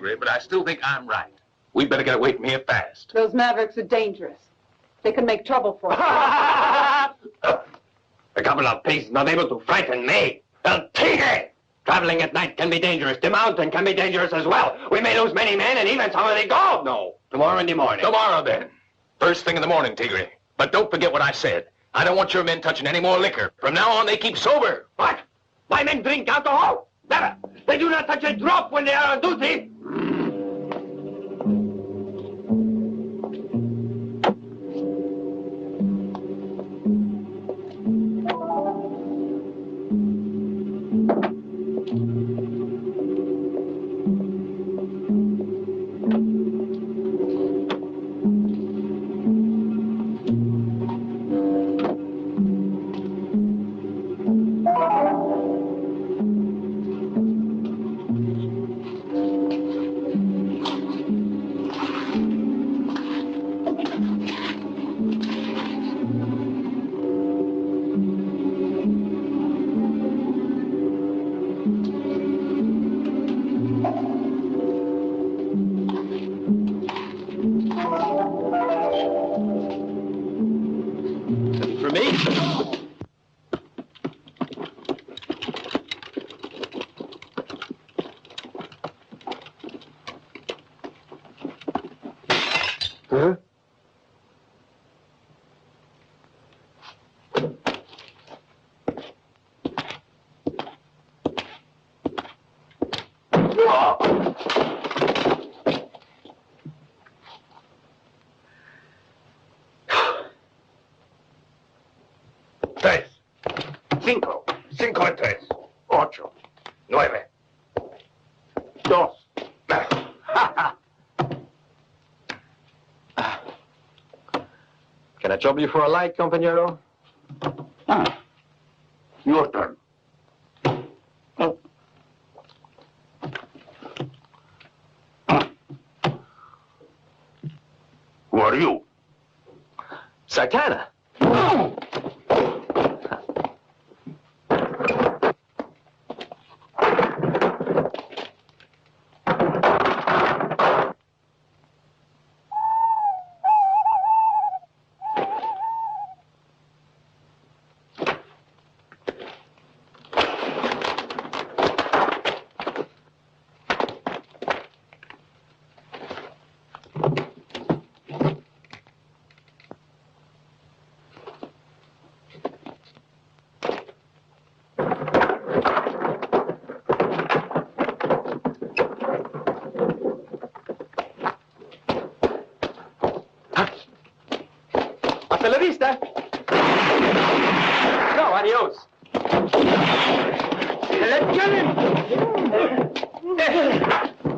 Tigre, but I still think I'm right. We better get away from here fast. Those Mavericks are dangerous. They can make trouble for us. A couple of peasants not able to frighten me. El Tigre! Traveling at night can be dangerous. The mountain can be dangerous as well. We may lose many men and even some of the gold. No, tomorrow in the morning. Tomorrow, then. First thing in the morning, Tigre. But don't forget what I said. I don't want your men touching any more liquor. From now on, they keep sober. What? My men drink alcohol? Never. They do not touch a drop when they are on duty. Cinco y tres. 8. 9. 2. Can I trouble you for a light, compañero? Your turn. Who are you? Sartana. Hasta la vista. No, adios. Let's get him.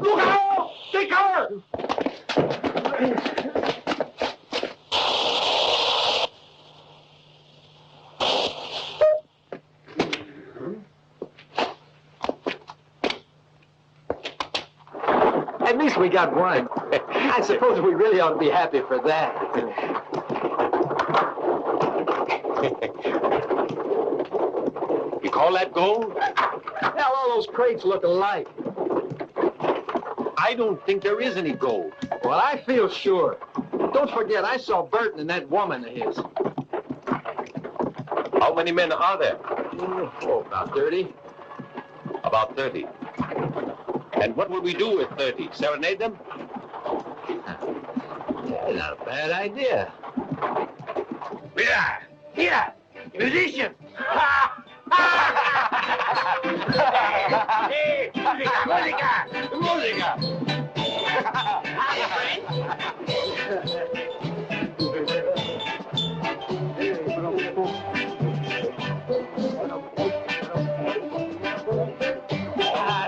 Look out! Take cover! At least we got one. I suppose we really ought to be happy for that. You call that gold? Hell, all those crates look alike. I don't think there is any gold. Well, I feel sure. Don't forget, I saw Barton and that woman of his. How many men are there? Oh, about 30. About 30. And what will we do with 30? Serenade them? Yeah, not a bad idea. Mira! Mira! Musician! Hey, música, música, música. Hi, friend.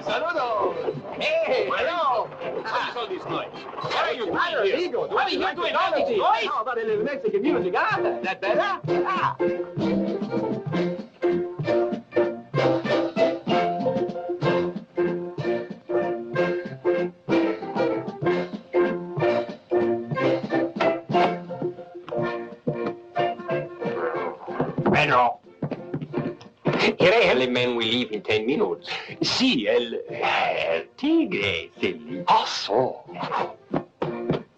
Saludos. Hey, hello. What is all this noise? What are you doing What here? are you doing all this noise? How about a little Mexican music? That better? Pedro. Le men will leave in 10 minutes. Sì, el Tigre, silly. Ah, so.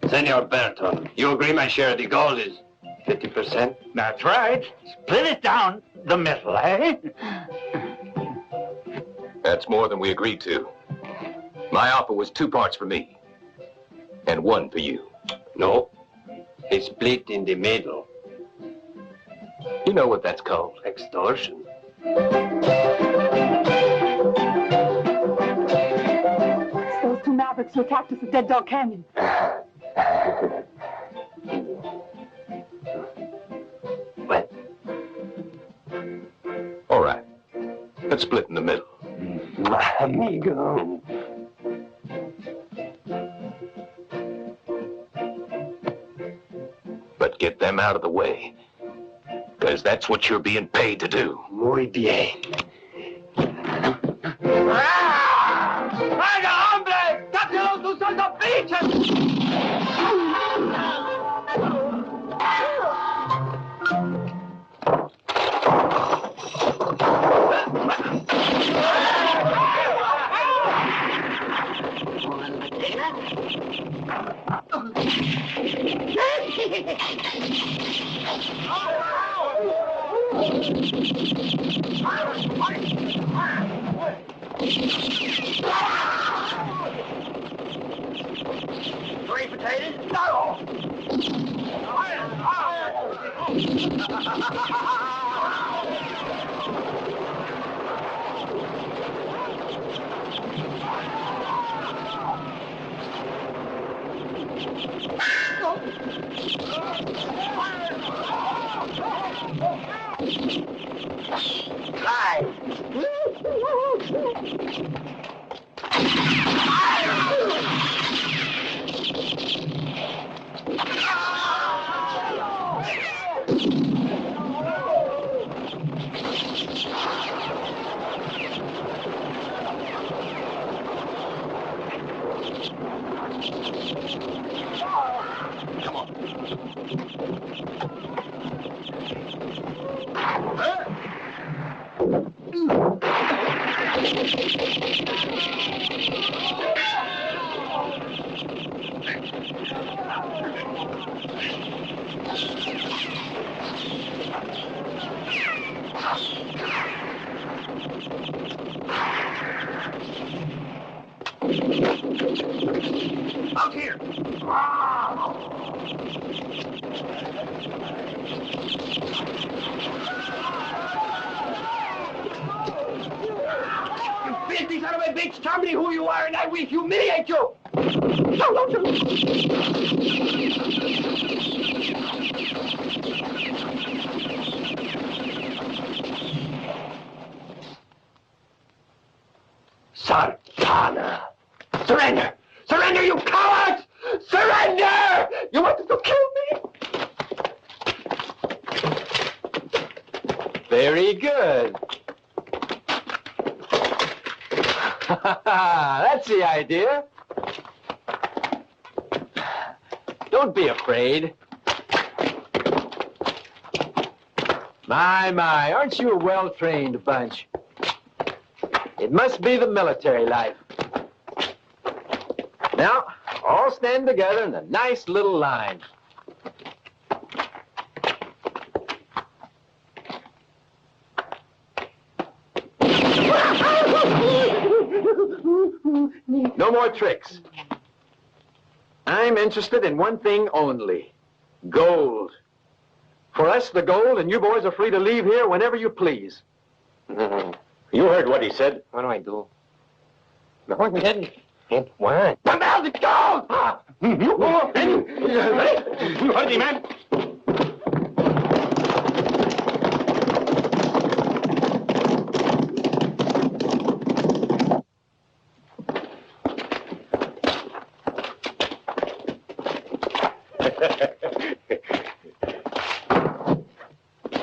Senor Barton, you agree my share of the gold is 50%? That's right. Split it down the middle, eh? That's more than we agreed to. My offer was 2 parts for me, and 1 for you. No, it's split in the middle. You know what that's called? Extortion. Those 2 mavericks who attacked us at Dead Dog Canyon. What? All right. Let's split in the middle. My amigo. But get them out of the way, because that's what you're being paid to do. Muy bien. ¡Vaya, hombre! ¡Cáptelos, tus saltapichas! Three potatoes? No! Out here! You filthy son of a bitch! Tell me who you are and I will humiliate you! Sartana! Surrender! Surrender, you cowards! Surrender! You wanted to kill me? Very good. That's the idea. Don't be afraid. My, aren't you a well-trained bunch? It must be the military life. Now, all stand together in a nice little line. No more tricks. I'm interested in one thing only. Gold. For us, the gold, and you boys are free to leave here whenever you please. You heard what he said. What do I do? No, I didn't. What? Come out, the gold! You go! You heard me, man?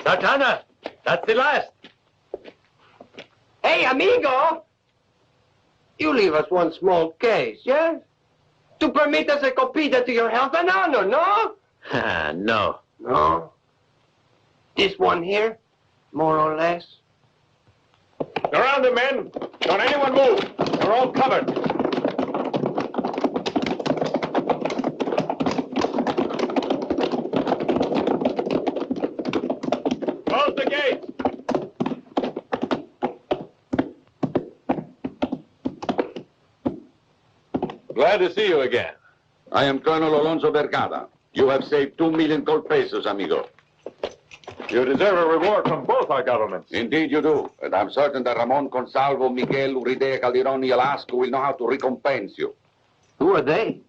Sartana, that's the last. Hey, amigo! You leave us one small case, yes? To permit us a copita to your health and honor, no? No. No? This one here, more or less? Around him, men. Don't anyone move. We're all covered. Close the gate. Glad to see you again. I am Colonel Alonso Vergara. You have saved 2 million gold pesos, amigo. You deserve a reward from both our governments. Indeed you do. And I'm certain that Ramon Consalvo, Miguel Uridea Calderon y Alasco will know how to recompense you. Who are they?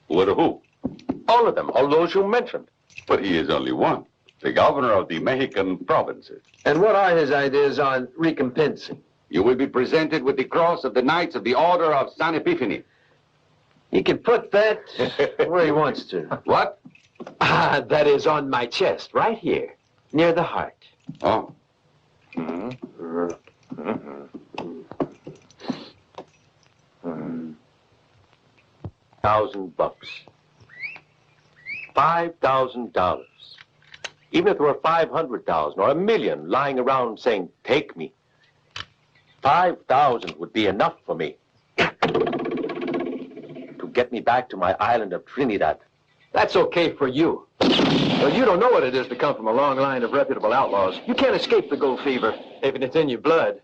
Who are who? All of them, all those you mentioned. But he is only one. The governor of the Mexican provinces. And what are his ideas on recompensing? You will be presented with the cross of the Knights of the Order of San Epiphany. He can put that where he wants to. What? That is on my chest, right here, near the heart. Oh. $1,000. $5,000. Even if there were 500,000 or 1 million lying around saying, take me, 5,000 would be enough for me to get me back to my island of Trinidad. That's okay for you. But you don't know what it is to come from a long line of reputable outlaws. You can't escape the gold fever, even if it's in your blood.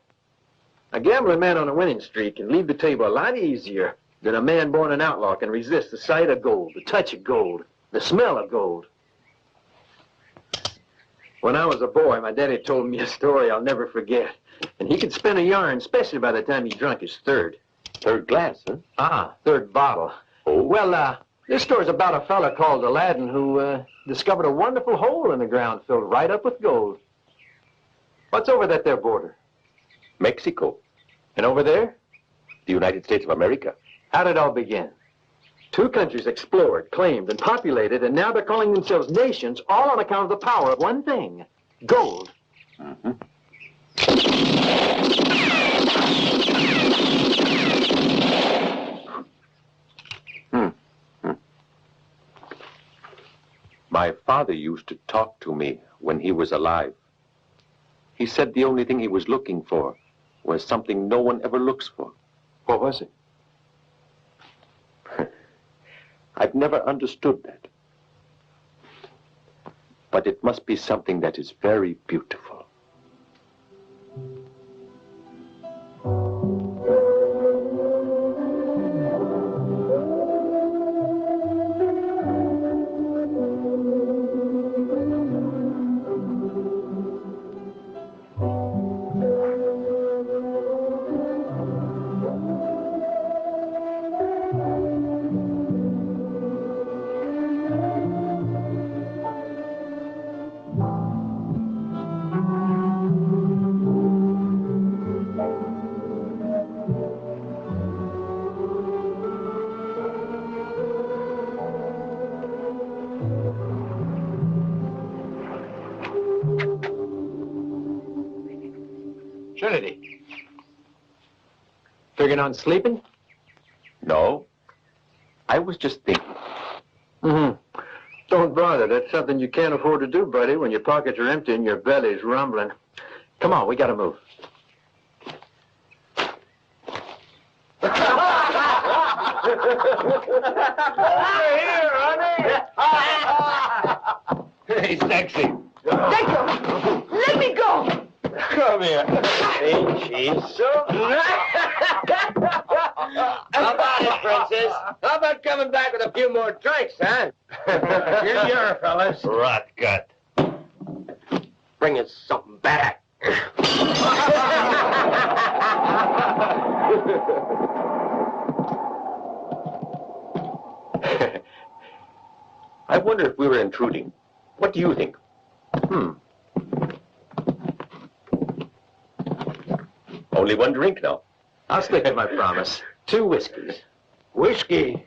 A gambling man on a winning streak can leave the table a lot easier than a man born an outlaw can resist the sight of gold, the touch of gold, the smell of gold. When I was a boy, my daddy told me a story I'll never forget. And he could spin a yarn, especially by the time he drunk his third. Third glass, huh? Third bottle. Oh. Well, this story's about a fella called Aladdin who discovered a wonderful hole in the ground filled right up with gold. What's over that there border? Mexico. And over there? The United States of America. How'd it all begin? 2 countries explored, claimed, and populated, and now they're calling themselves nations, all on account of the power of one thing, gold. My father used to talk to me when he was alive. He said the only thing he was looking for was something no one ever looks for. What was it? I've never understood that. But it must be something that is very beautiful. Trinity. Figuring on sleeping? No. I was just thinking. Don't bother. That's something you can't afford to do, buddy, when your pockets are empty and your belly's rumbling. Come on, we gotta move. Here, honey. Hey, sexy. Let go. Let me go. Come here. Ain't she so? How about it, Princess? How about coming back with a few more drinks, huh? Here you are, fellas. Rot gut. Bring us something back. I wonder if we were intruding. What do you think? Only one drink now. I'll stick to my promise. 2 whiskeys. Whiskey?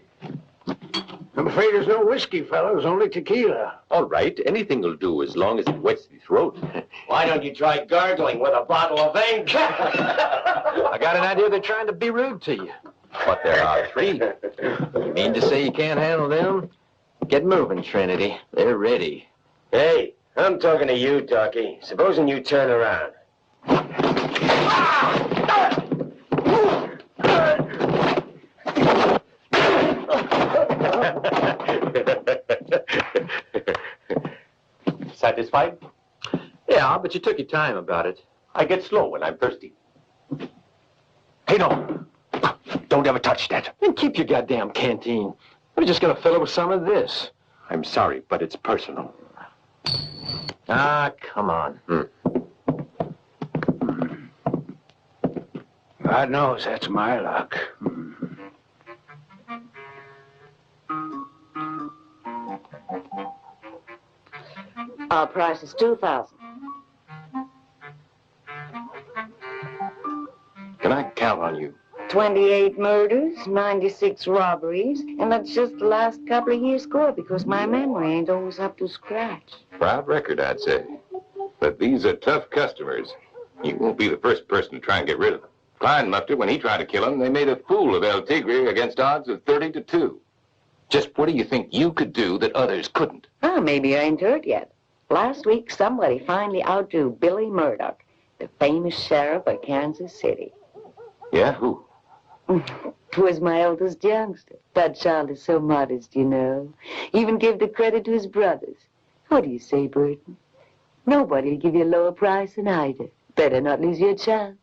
I'm afraid there's no whiskey, fellas, only tequila. All right, anything will do as long as it wets the throat. Why don't you try gargling with a bottle of ink? I got an idea they're trying to be rude to you. But there are 3. You mean to say you can't handle them? Get moving, Trinity. They're ready. Hey, I'm talking to you, Docky. Supposing you turn around. Satisfied? Yeah, but you took your time about it. I get slow when I'm thirsty. Hey, no. Don't ever touch that. Then keep your goddamn canteen. We're just gonna fill it with some of this. I'm sorry, but it's personal. Ah, come on. God knows that's my luck. Our price is $2,000. Can I count on you? 28 murders, 96 robberies, and that's just the last couple of years' score because my memory ain't always up to scratch. Proud record, I'd say. But these are tough customers. You won't be the first person to try and get rid of them. Klein muffed it when he tried to kill him. They made a fool of El Tigre against odds of 30-2. Just what do you think you could do that others couldn't? Oh, maybe I ain't heard yet. Last week, somebody finally outdrew Billy Murdoch, the famous sheriff of Kansas City. Yeah, who? 'Twas my eldest youngster. That child is so modest, you know. Even give the credit to his brothers. What do you say, Burton? Nobody'll give you a lower price than I do. Better not lose your chance.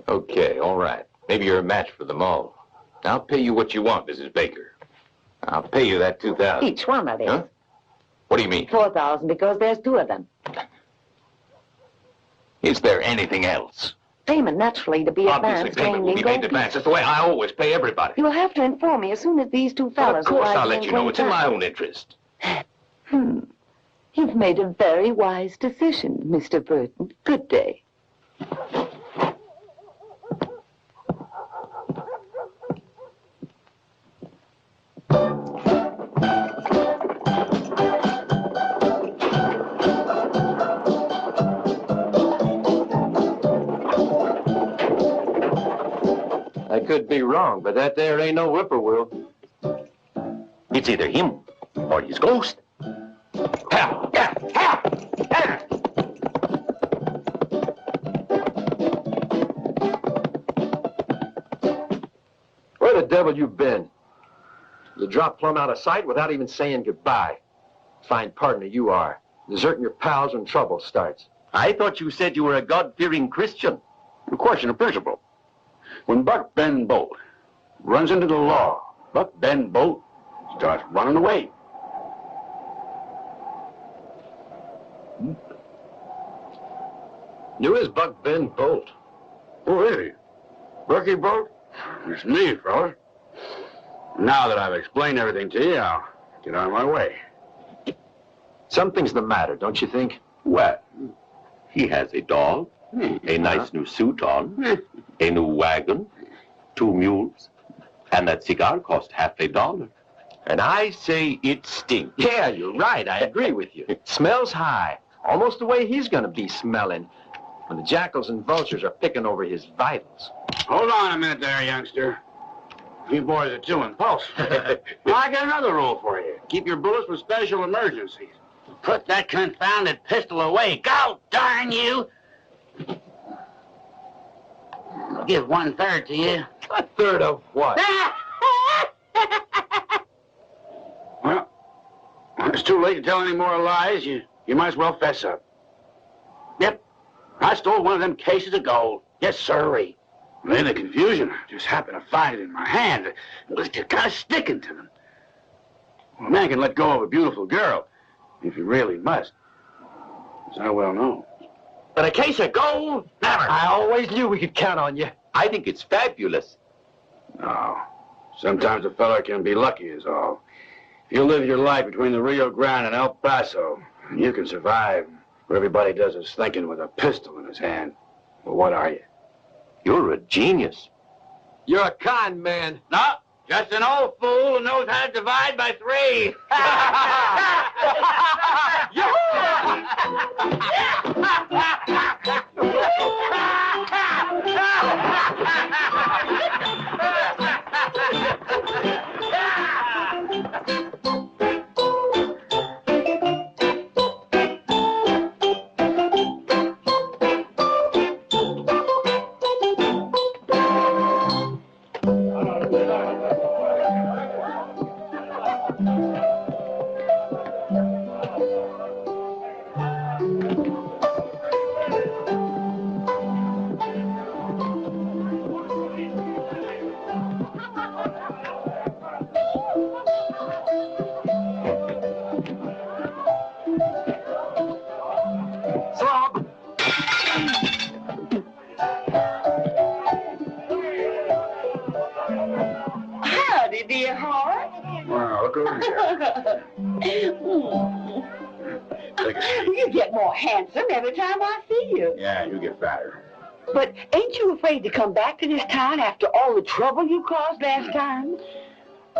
Okay, all right. Maybe you're a match for them all. I'll pay you what you want, Mrs. Baker. I'll pay you that $2,000. Each one of these. Huh? What do you mean? 4,000 because there's two of them. Is there anything else? Payment naturally to be Obviously, advanced. payment will be made in advance. That's the way I always pay everybody. You'll have to inform me as soon as these two Well, fellows of course arrive I'll let you know. It's in my own interest. You've made a very wise decision, Mr. Burton. Good day. I could be wrong, but that there ain't no whippoorwill. It's either him or his ghost. Help! Help! Help! Where the devil you been? You dropped plumb out of sight without even saying goodbye. Fine partner you are. Deserting your pals when trouble starts. I thought you said you were a God-fearing Christian. A question of principle. When Buck Ben Bolt runs into the law, Buck Ben Bolt starts running away. Who is Buck Ben Bolt? Who is he? Bucky Bolt? It's me, fellas. Now that I've explained everything to you, I'll get on my way. Something's the matter, don't you think? Well, he has a dog, a nice new suit on, a new wagon, 2 mules, and that cigar cost $50. And I say it stinks. Yeah, you're right. I agree with you. Smells high. Almost the way he's gonna be smelling when the jackals and vultures are picking over his vitals. Hold on a minute there, youngster. You boys are too impulsive. I got another rule for you. Keep your bullets for special emergencies. Put that confounded pistol away. Go, darn you! I'll give 1/3 to you. 1/3 of what? Well, it's too late to tell any more lies. You might as well fess up. Yep, I stole one of them cases of gold. Yes, sirree. In the confusion, I just happened to find it in my hand. It was just kind of sticking to them. Well, a man can let go of a beautiful girl if he really must. As I well know. But a case of gold? Never. I always knew we could count on you. I think it's fabulous. No. Sometimes a fella can be lucky is all. If you live your life between the Rio Grande and El Paso, you can survive where everybody does his thinking with a pistol in his hand. Well, what are you? You're a genius. You're a con man. No, just an old fool who knows how to divide by 3. You get more handsome every time I see you. Yeah, you get fatter. But ain't you afraid to come back to this town after all the trouble you caused last time?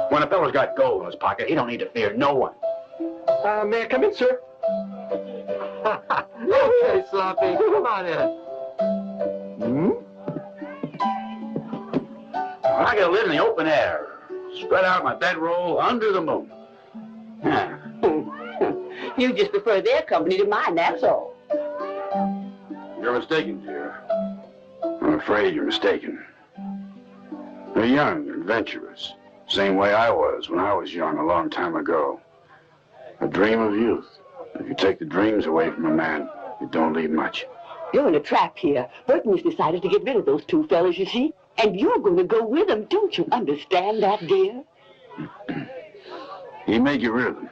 When a fellow's got gold in his pocket, he don't need to fear no one. May I come in, sir? Okay, Sloppy, come on in. I gotta live in the open air. Spread out my bedroll under the moon. You just prefer their company to mine, that's all. You're mistaken, dear. I'm afraid you're mistaken. They're young, adventurous. Same way I was when I was young a long time ago. A dream of youth. If you take the dreams away from a man, it don't leave much. You're in a trap here. Burton has decided to get rid of those two fellas, you see. And you're going to go with them. Don't you understand that, dear? He may get rid of them.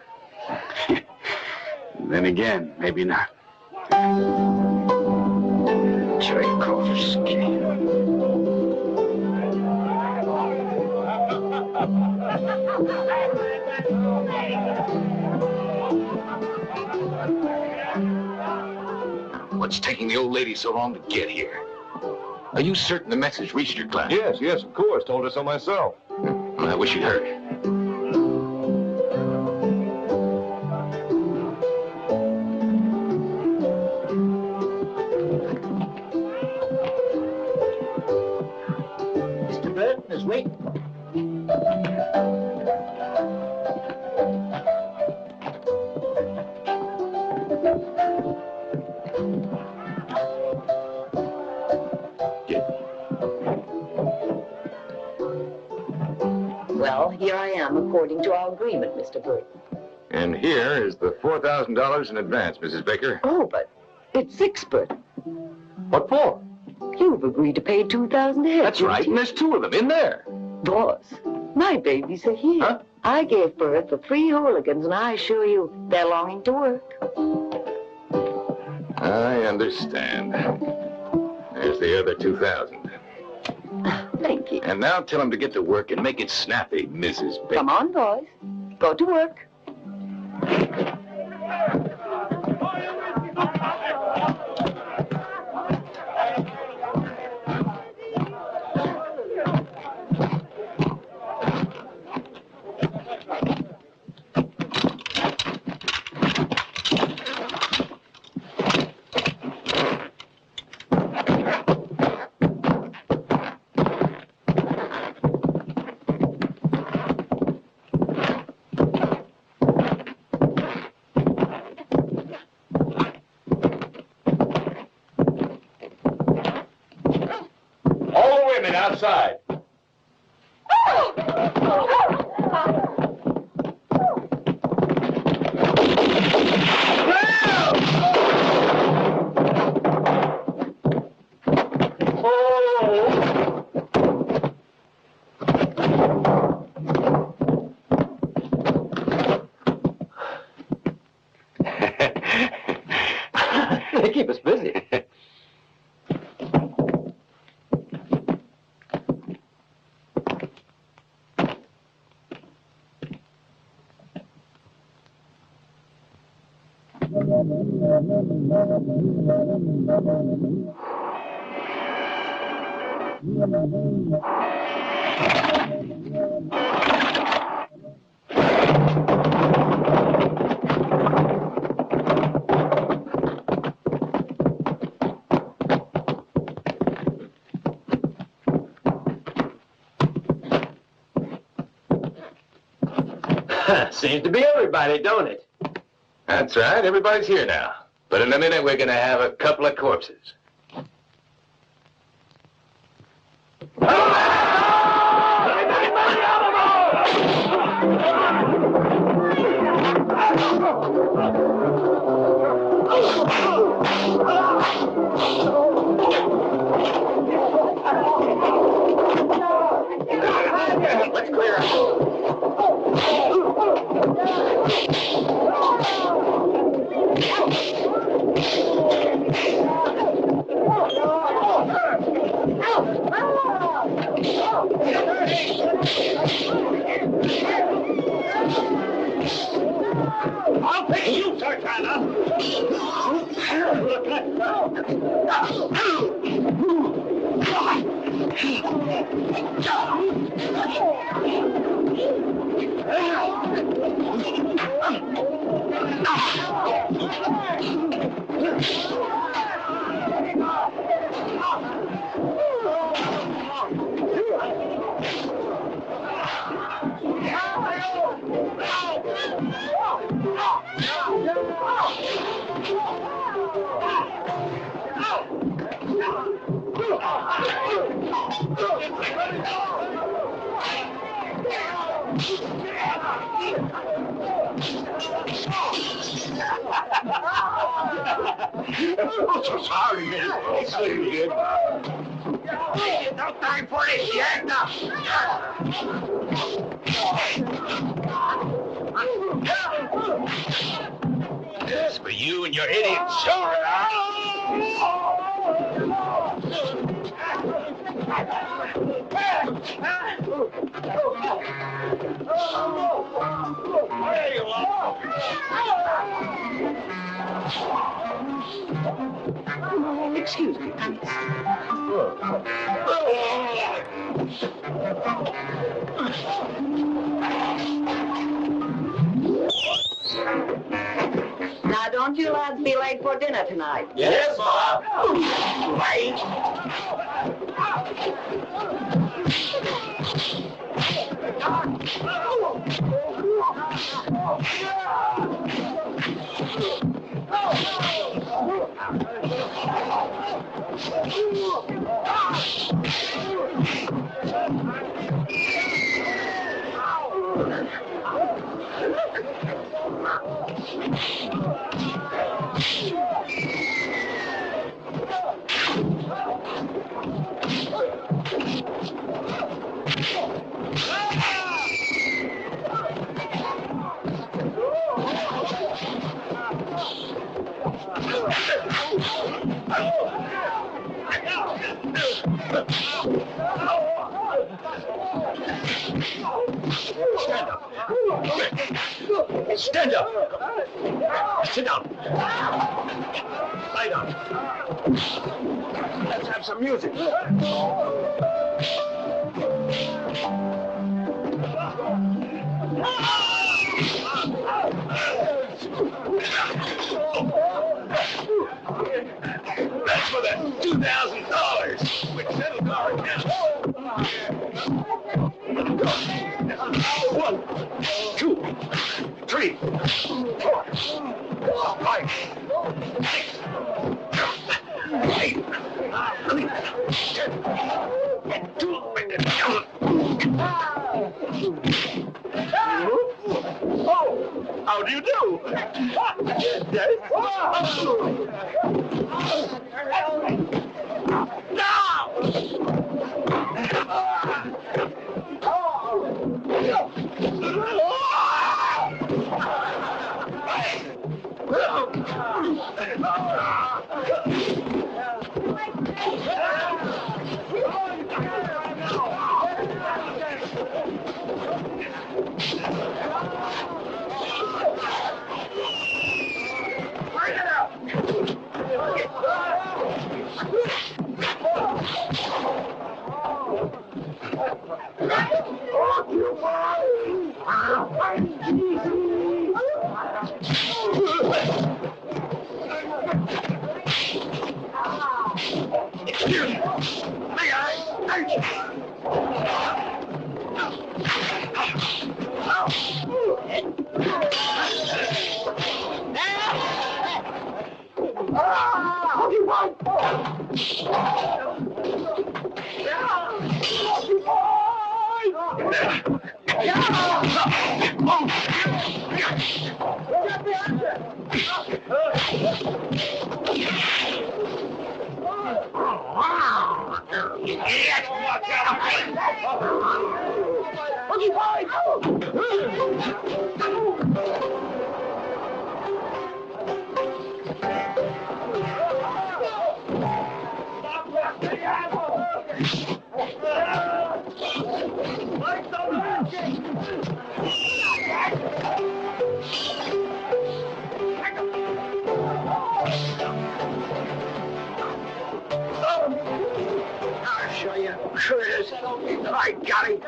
Then again, maybe not. Tchaikovsky. What's taking the old lady so long to get here? Are you certain the message reached your class? Yes, of course. Told her so myself. Well, I wish you'd heard it. Mr. Burton is waiting for you. Well, here I am, according to our agreement, Mr. Burton. And here is the $4,000 in advance, Mrs. Baker. Oh, but it's $6, What for? You've agreed to pay $2,000 ahead. That's right, and there's two of them in there. Boss, my babies are here. Huh? I gave birth to 3 hooligans, and I assure you, they're longing to work. I understand. There's the other 2,000. Thank you. And now tell him to get to work and make it snappy, Mrs. Baker. Come on, boys. Go to work. Outside. They keep us busy. Seems to be everybody, don't it? That's right, everybody's here now. But in a minute, we're gonna have a couple of corpses. Let's clear out. I'll pay you, Sartana. I'm so sorry, man. No time for this yet. This is for you and your idiot children. Excuse me, please. Now, don't you lads be late for dinner tonight. Yes, Bob. Wait. Stand up. Sit down. Lie down. Let's have some music. That's for that $2,000. Which settle car now. 1, 2, 3, 4, 5, 6, 8, 9, 10, and 2. Oh, how do you do? Yes. Now! Excuse me. May I? show you. Sure it is. I got him.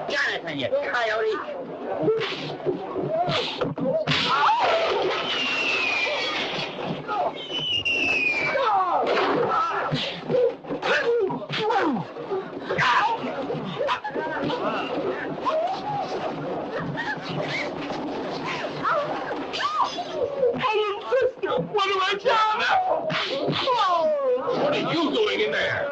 Jonathan, you coyote. What have I done now? What are you doing in there?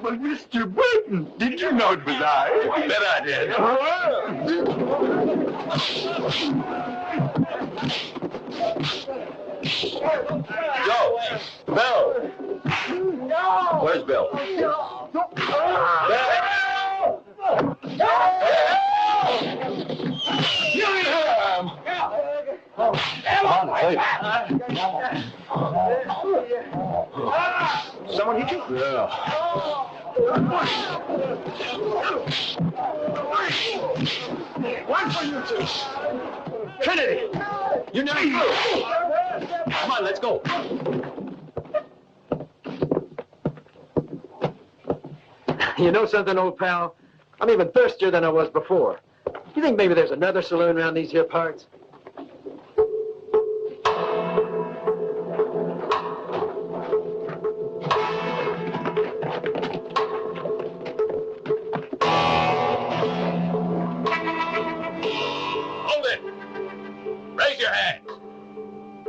But Mr. Barton, did you know it was I? I bet I did. Joe! Bill! No! Where's Bill? No! Bill! Give me him! Come on, Someone hit you? Yeah. One for you two. Trinity! You're nearly through. Come on, let's go. You know something, old pal? I'm even thirstier than I was before. You think maybe there's another saloon around these here parts?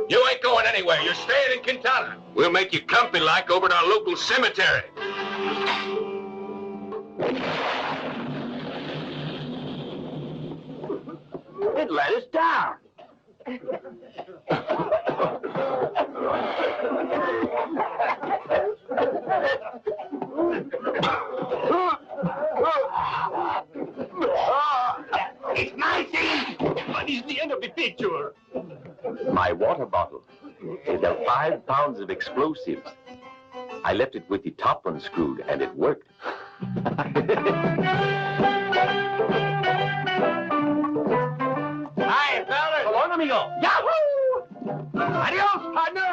You ain't going anywhere. You're staying in Quintana. We'll make you comfy like over at our local cemetery. It let us down. It's my thing, but it's the end of the picture. My water bottle. It had 5 pounds of explosives. I left it with the top unscrewed, and it worked. Hi, fellas. So long, amigo. Yahoo! Adios, partner.